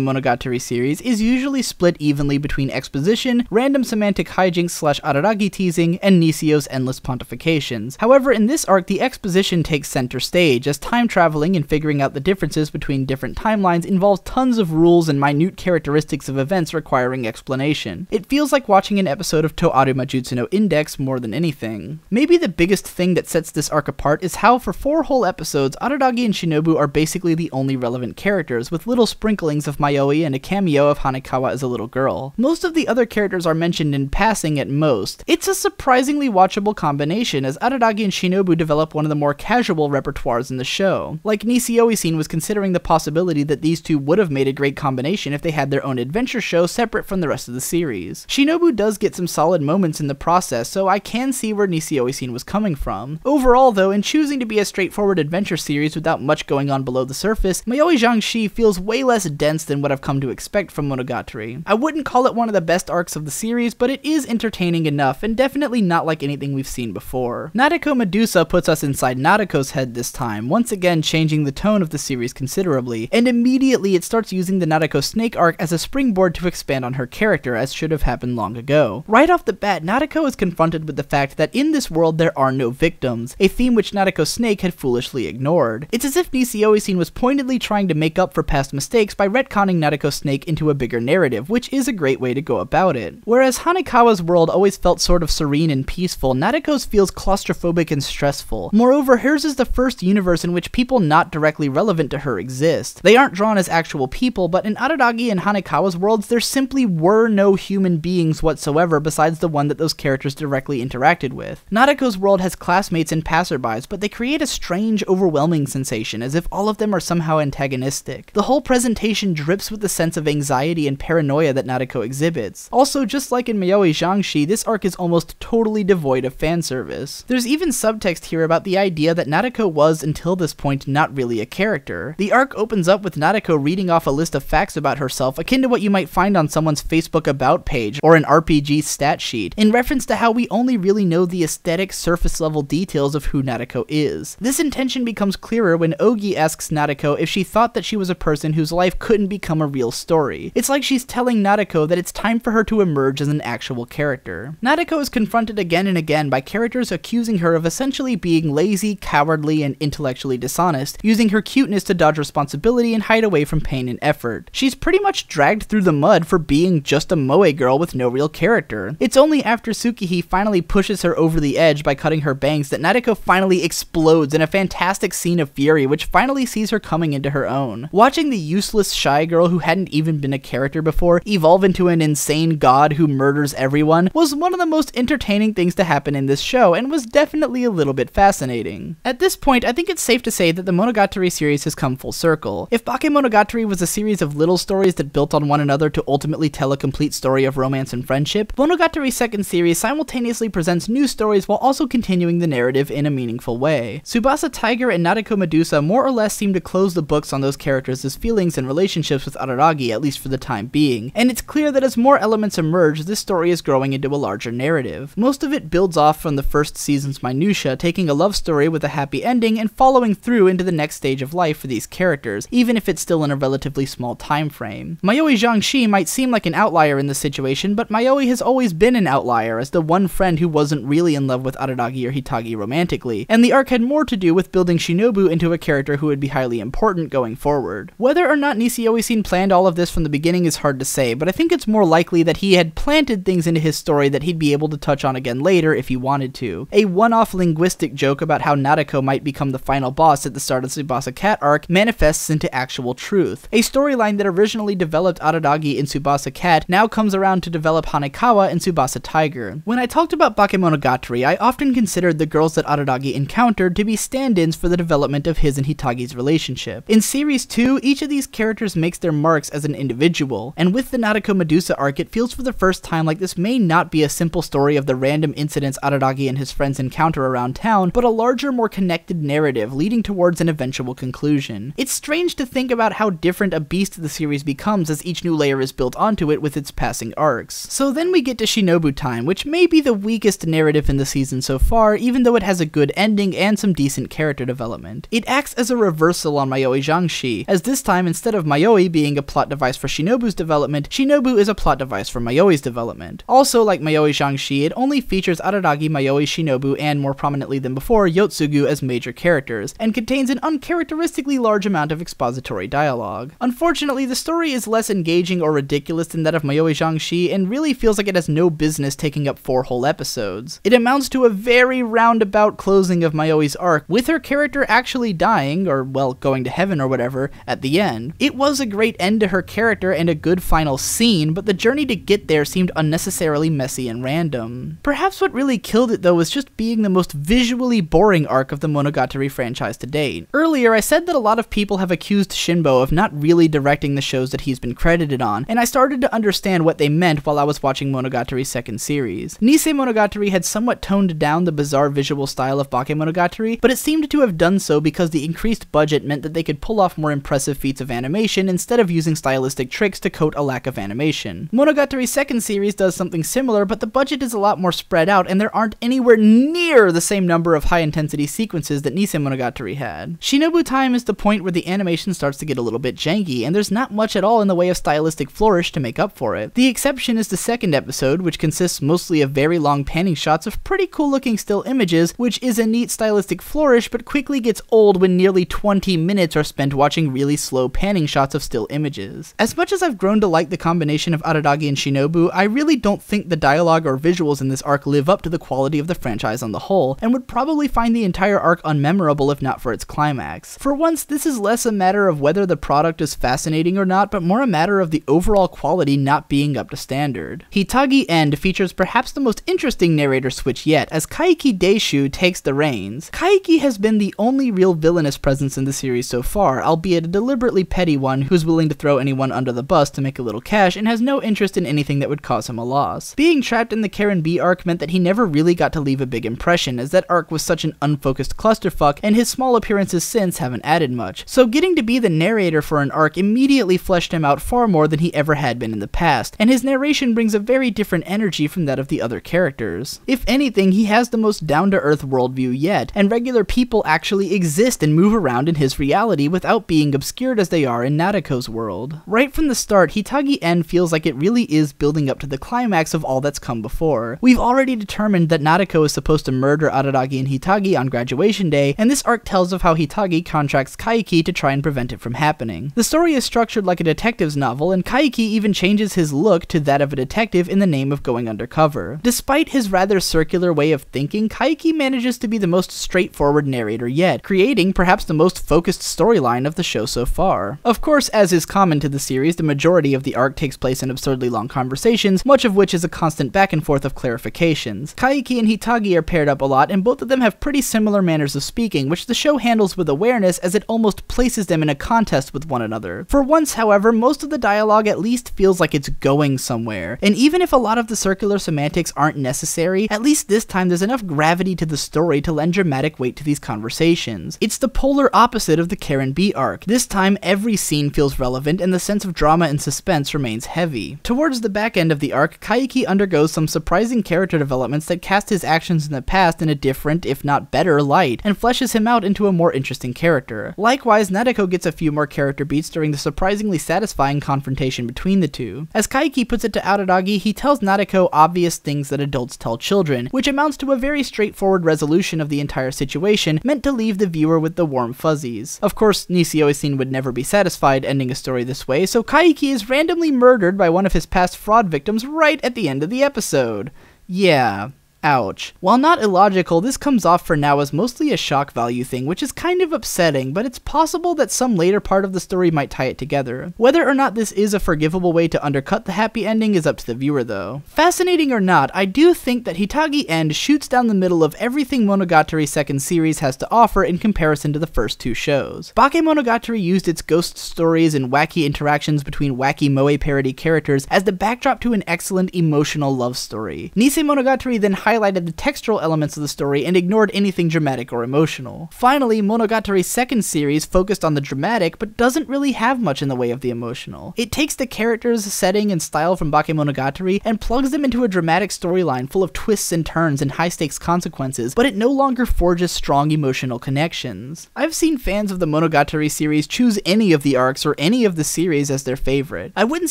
Speaker 1: Monogatari series, is usually split evenly between exposition, random semantic hijinks / Araragi teasing, and Nisio's endless pontifications. However, in this arc, the exposition takes center stage, as time traveling and figuring out the differences between different timelines involves tons of rules and minute characteristics of events requiring explanation. It feels like watching an episode of Toaruma Jutsu no Index more than anything. Maybe the biggest thing that sets this arc apart is how for 4 whole episodes, Araragi and Shinobu are basically the only relevant characters, with little sprinklings of Mayoi and a cameo of Hanekawa as a little girl. Most of the other characters are mentioned in passing at most. It's a surprisingly watchable combination, as Araragi and Shinobu develop one of the more casual repertoires in the show. Like Nisioisin was considering the possibility that these two would have made a great combination if they had their own adventure show separate from the rest of the series. Shinobu does get some solid moments in the process, so I can see where Nisioisin was coming from. Overall though, in choosing to be a straightforward adventure series without much going on below the surface, Mayoi Jiangshi feels way less dense than what I've come to expect from Monogatari. I wouldn't call it one of the best arcs of the series, but it is entertaining enough, and definitely not like anything we've seen before. Nadeko Medusa puts us inside Nadeko's head this time, once again changing the tone of the series considerably, and immediately it starts using the Nadeko Snake arc as a springboard to expand on her character, as should have happened long ago. Right off the bat, Nadeko is confronted with the fact that in this world there are no victims, a theme which Nadeko Snake had foolishly ignored. It's as if Nisioisin was pointedly trying to make up for past mistakes by retconning Nadeko Snake into a bigger narrative, which is a great way to go about it. Whereas Hanekawa's world always felt sort of serene and peaceful, Nadeko's feels claustrophobic and stressful. Moreover, hers is the first universe in which people not directly relevant to her exist. They aren't drawn as actual people, but in Araragi and Hanekawa's worlds, there simply were no human beings whatsoever besides the one that those characters directly interacted with. Nadeko's world has classmates and passerbys, but they create a strange, overwhelming sensation, as if all of them are somehow antagonistic. The whole presentation drips with the sense of anxiety and paranoia that Nadeko exhibits. Also, just like in Mayoi Jiangshi, this arc is almost totally devoid of fan service. There's even subtext here about the idea that Nadeko was, until this point, not really a character. The arc opens up with Nadeko reading off a list of facts about herself akin to what you might find on someone's Facebook about page or an RPG stat sheet, in reference to how we only really know the aesthetic surface level details of who Nadeko is. This intention becomes clearer when Ogi asks Nadeko if she thought that she was a person whose life couldn't become a real story. It's like she's telling Nadeko that it's time for her to emerge as an actual character. Nadeko is confronted again and again by characters accusing her of essentially being lazy, cowardly, and intellectually dishonest, using her cuteness to dodge responsibility and hide away from pain and effort. She's pretty much dragged through the mud for being just a moe girl with no real character. It's only after Tsukihi finally pushes her over the edge by cutting her bangs that Nadeko finally explodes in a fantastic scene of fury which finally sees her coming into her own. Watching the useless shy girl who hadn't even been a character before evolve into an insane god who murders everyone was one of the most entertaining things to happen in this show, and was definitely a little bit fascinating. At this point, I think it's safe to say that the Monogatari series has come full circle. If Bakemonogatari was a series of little stories that built on one another to ultimately tell a complete story of romance and friendship, Monogatari's second series simultaneously presents new stories while also continuing the narrative in a meaningful way. Tsubasa Tiger and Nadeko Medusa more or less seem to close the books on those characters' feelings and relationships with Araragi, at least for the time being, and it's clear that as more elements emerge, this story is growing into a larger narrative. Most of it builds off from the first season's minutia, taking a love story with a happy ending and following through into the next stage of life for these characters, even if it's still in a relatively small time frame. Mayoi Jiangshi might seem like an outlier in this situation, but Mayoi has always been an outlier as the one friend who wasn't really in love with Araragi or Hitagi romantically, and the arc had more to do with building Shinobu into a character who would be highly important going forward. Whether or not Nisioisin planned all of this from the beginning is hard to say, but I think it's more likely that he had planted things into his story that he'd be able to touch on again later if he wanted to. A one-off linguistic joke about how Nadeko might become the final boss at the start of Tsubasa Cat arc manifests into actual truth. A storyline that originally developed Araragi in Tsubasa Cat now comes around to develop Hanekawa and Tsubasa Tiger. When I talked about Bakemonogatari, I often considered the girls that Araragi encountered to be stand-ins for the development of his and Hitagi's relationship. In Series 2, each of these characters makes their marks as an individual, and with the Nadeko Medusa arc, it feels for the first time like this may not be a simple story of the random incidents Araragi and his friends encounter around town, but a larger, more connected narrative leading towards an eventual conclusion. It's strange to think about how different a beast the series becomes as each new layer is built onto it with its passing arcs. So then we get to Shinobu time, which may be the weakest narrative in the season so far, even though it has a good ending and some decent character development. It acts as a reversal on Mayoi Zhangxi, as this time instead of Mayoi being a plot device for Shinobu's development, Shinobu is a plot device for Mayoi's development. Also, like Mayoi Zhangxi, it only features Araragi, Mayoi, Shinobu, and more prominently than before, Yotsugu as major characters, and contains an uncharacteristically large amount of expository dialogue. Unfortunately, the story is less engaging or ridiculous than that of Mayoi Zhangxi, and really feels like it has no business taking up 4 whole episodes. It amounts to a very roundabout closing of Mayoi's arc, with her character actually dying, or well, going to heaven or whatever, at the end. It was a great end to her character and a good final scene, but the journey to get there seemed unnecessarily messy and random. Perhaps what really killed it though was just being the most visually boring arc of the Monogatari franchise to date. Earlier, I said that a lot of people have accused Shinbo of not really directing the shows that he's been credited on, and I started to understand what they meant while I was watching Monogatari's second series. Nisei Monogatari had somewhat toned down the bizarre visual style of Bakemonogatari, but it seemed to have done so because the increased budget meant that they could pull off more impressive feats of animation instead of using stylistic tricks to coat a lack of animation. Monogatari's second series does something similar, but the budget is a lot more spread out and there aren't anywhere near the same number of high-intensity sequences that Nisei Monogatari had. Shinobu time is the point where the animation starts to get a little bit janky, and there's not much at all in the way of stylistic flourish to make up for it. The exception is the second episode, which consists mostly of very long panning shots of pretty cool looking still images, which is a neat stylistic flourish, but quickly gets old when nearly 20 minutes are spent watching really slow panning shots of still images. As much as I've grown to like the combination of Araragi and Shinobu, I really don't think the dialogue or visuals in this arc live up to the quality of the franchise on the whole, and would probably find the entire arc unmemorable if not for its climax. For once, this is less a matter of whether the product is fascinating or not, but more a matter of the overall quality not being up to standard. Hitagi End features perhaps the most interesting narrator switch yet, as Kaiki Deishu takes the reins. Kaiki has been the only real villainous presence in the series so far, albeit a deliberately petty one who's willing to throw anyone under the bus to make a little cash and has no interest in anything that would cause him a loss. Being trapped in the Karen B arc meant that he never really got to leave a big impression, as that arc was such an unfocused clusterfuck, and his small appearances since haven't added much. So getting to be the narrator for an arc immediately fleshed him out far more than he ever had been in the past, and his narration brings a very different energy from that of the other characters. If anything, he has the most down-to-earth worldview yet, and regular people actually exist and move around in his reality without being obscured as they are in Nadeko's world. Right from the start, Hitagi End feels like it really is building up to the climax of all that's come before. We've already determined that Nadeko is supposed to murder Araragi and Hitagi on graduation day, and this arc tells of how Hitagi contracts Kaiki to try and prevent it from happening. The story is structured like a detective's novel, and Kaiki even changes his look to that of a detective in the name of going undercover. Despite his rather circular way of thinking, Kaiki manages to be the most straightforward narrator yet, creating perhaps the most focused storyline of the show so far. Of course, as is common to the series, the majority of the arc takes place in absurdly long conversations, much of which is a constant back and forth of clarifications. Kaiki and Hitagi are paired up a lot, and both of them have pretty similar manners of speaking, which the show handles with awareness as it almost places them in a contest with one another. For once, however, most of the dialogue at least feels like it's going somewhere, and even if a lot of the circular semantics aren't necessary, at least this time there's enough gravity to the story to lend dramatic weight to these conversations. It's the polar opposite of the Karen B arc. This time, every scene feels relevant, and the sense of drama and suspense remains heavy. Towards the back end of the arc, Kaiki undergoes some surprising character developments that cast his actions in the past in a different, if not better, light, and fleshes him out into a more interesting character. Likewise, Nadeko gets a few more character beats during the surprisingly satisfying confrontation between the two. As Kaiki puts it to Araragi, he tells Nadeko obvious things that adults tell children, which amounts to a very straightforward resolution of the entire situation, meant to leave the viewer with the warm fuzzies. Of course, Nisio Isin would never be satisfied ending a story this way, so Kaiki is randomly murdered by one of his past fraud victims right at the end of the episode. Yeah. Ouch. While not illogical, this comes off for now as mostly a shock value thing, which is kind of upsetting, but it's possible that some later part of the story might tie it together. Whether or not this is a forgivable way to undercut the happy ending is up to the viewer though. Fascinating or not, I do think that Hitagi End shoots down the middle of everything Monogatari's second series has to offer in comparison to the first two shows. Bakemonogatari used its ghost stories and wacky interactions between wacky moe parody characters as the backdrop to an excellent emotional love story. Nisei Monogatari then highlighted the textural elements of the story and ignored anything dramatic or emotional. Finally, Monogatari's second series focused on the dramatic but doesn't really have much in the way of the emotional. It takes the characters, setting, and style from Bakemonogatari and plugs them into a dramatic storyline full of twists and turns and high-stakes consequences, but it no longer forges strong emotional connections. I've seen fans of the Monogatari series choose any of the arcs or any of the series as their favorite. I wouldn't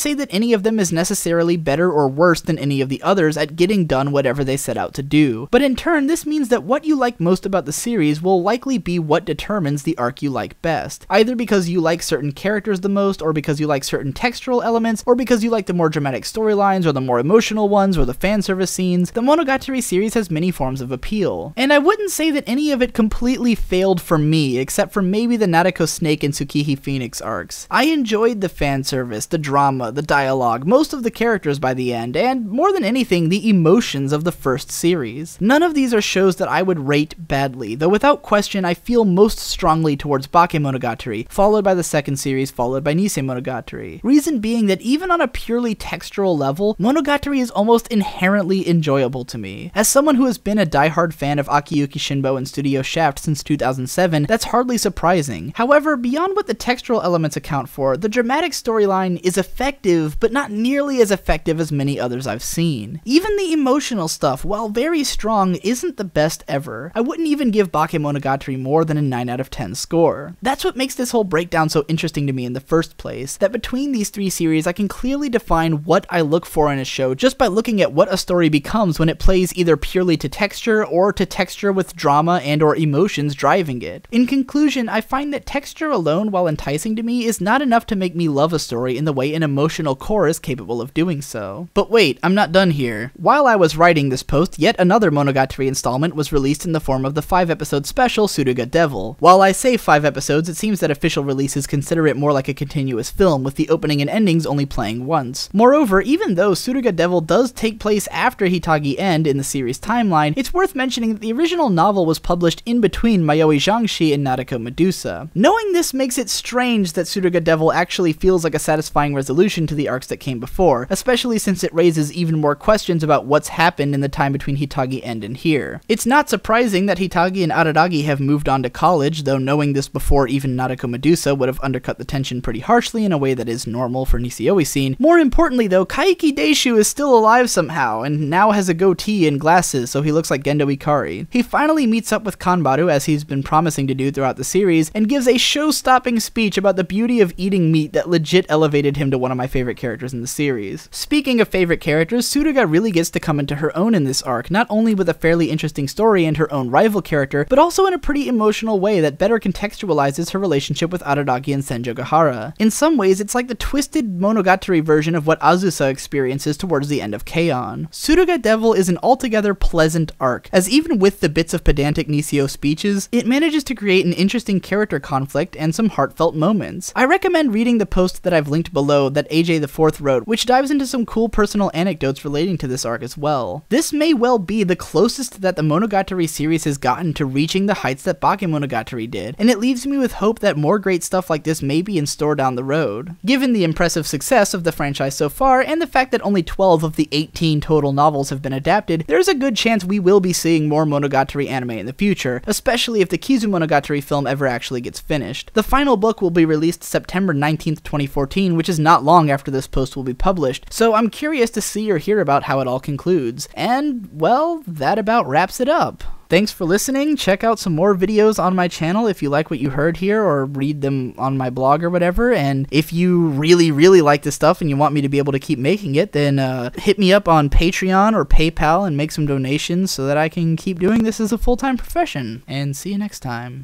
Speaker 1: say that any of them is necessarily better or worse than any of the others at getting done whatever they set out to do, but in turn this means that what you like most about the series will likely be what determines the arc you like best, either because you like certain characters the most, or because you like certain textural elements, or because you like the more dramatic storylines, or the more emotional ones, or the fan service scenes. The Monogatari series has many forms of appeal, and I wouldn't say that any of it completely failed for me, except for maybe the Nadeko Snake and Tsukihi Phoenix arcs. I enjoyed the fan service, the drama, the dialogue, most of the characters by the end, and more than anything, the emotions of the first series. None of these are shows that I would rate badly, though without question I feel most strongly towards Bakemonogatari, followed by the second series, followed by Nisei Monogatari. Reason being that even on a purely textural level, Monogatari is almost inherently enjoyable to me. As someone who has been a diehard fan of Akiyuki Shinbo and Studio Shaft since 2007, that's hardly surprising. However, beyond what the textural elements account for, the dramatic storyline is effective, but not nearly as effective as many others I've seen. Even the emotional stuff, while very strong, isn't the best ever. I wouldn't even give Bakemonogatari more than a 9 out of 10 score. That's what makes this whole breakdown so interesting to me in the first place, that between these three series I can clearly define what I look for in a show just by looking at what a story becomes when it plays either purely to texture or to texture with drama and or emotions driving it. In conclusion, I find that texture alone, while enticing to me, is not enough to make me love a story in the way an emotional core is capable of doing so. But wait, I'm not done here. While I was writing this post, yet another Monogatari installment was released in the form of the 5-episode special Suruga Devil. While I say 5 episodes, it seems that official releases consider it more like a continuous film, with the opening and endings only playing once. Moreover, even though Suruga Devil does take place after Hitagi End in the series timeline, it's worth mentioning that the original novel was published in between Mayoi Zhangxi and Nadeko Medusa. Knowing this makes it strange that Suruga Devil actually feels like a satisfying resolution to the arcs that came before, especially since it raises even more questions about what's happened in the time between Hitagi End and here. It's not surprising that Hitagi and Araragi have moved on to college, though knowing this before even Nadeko Medusa would have undercut the tension pretty harshly in a way that is normal for Nisei scene. More importantly though, Kaiki Deishu is still alive somehow, and now has a goatee and glasses, so he looks like Gendo Ikari. He finally meets up with Kanbaru, as he's been promising to do throughout the series, and gives a show-stopping speech about the beauty of eating meat that legit elevated him to one of my favorite characters in the series. Speaking of favorite characters, Suruga really gets to come into her own in this arc, not only with a fairly interesting story and her own rival character, but also in a pretty emotional way that better contextualizes her relationship with Araragi and Senjo Gahara. In some ways, it's like the twisted Monogatari version of what Azusa experiences towards the end of K-On! Suruga Devil is an altogether pleasant arc, as even with the bits of pedantic Nisio speeches, it manages to create an interesting character conflict and some heartfelt moments. I recommend reading the post that I've linked below that AJ4 wrote, which dives into some cool personal anecdotes relating to this arc as well. This may well be the closest that the Monogatari series has gotten to reaching the heights that Bakemonogatari did, and it leaves me with hope that more great stuff like this may be in store down the road. Given the impressive success of the franchise so far, and the fact that only 12 of the 18 total novels have been adapted, there's a good chance we will be seeing more Monogatari anime in the future, especially if the Kizumonogatari film ever actually gets finished. The final book will be released September 19th, 2014, which is not long after this post will be published, so I'm curious to see or hear about how it all concludes. And, well, that about wraps it up. Thanks for listening. Check out some more videos on my channel if you like what you heard here, or read them on my blog or whatever. And if you really like this stuff and you want me to be able to keep making it, then hit me up on Patreon or PayPal and make some donations so that I can keep doing this as a full-time profession. And see you next time.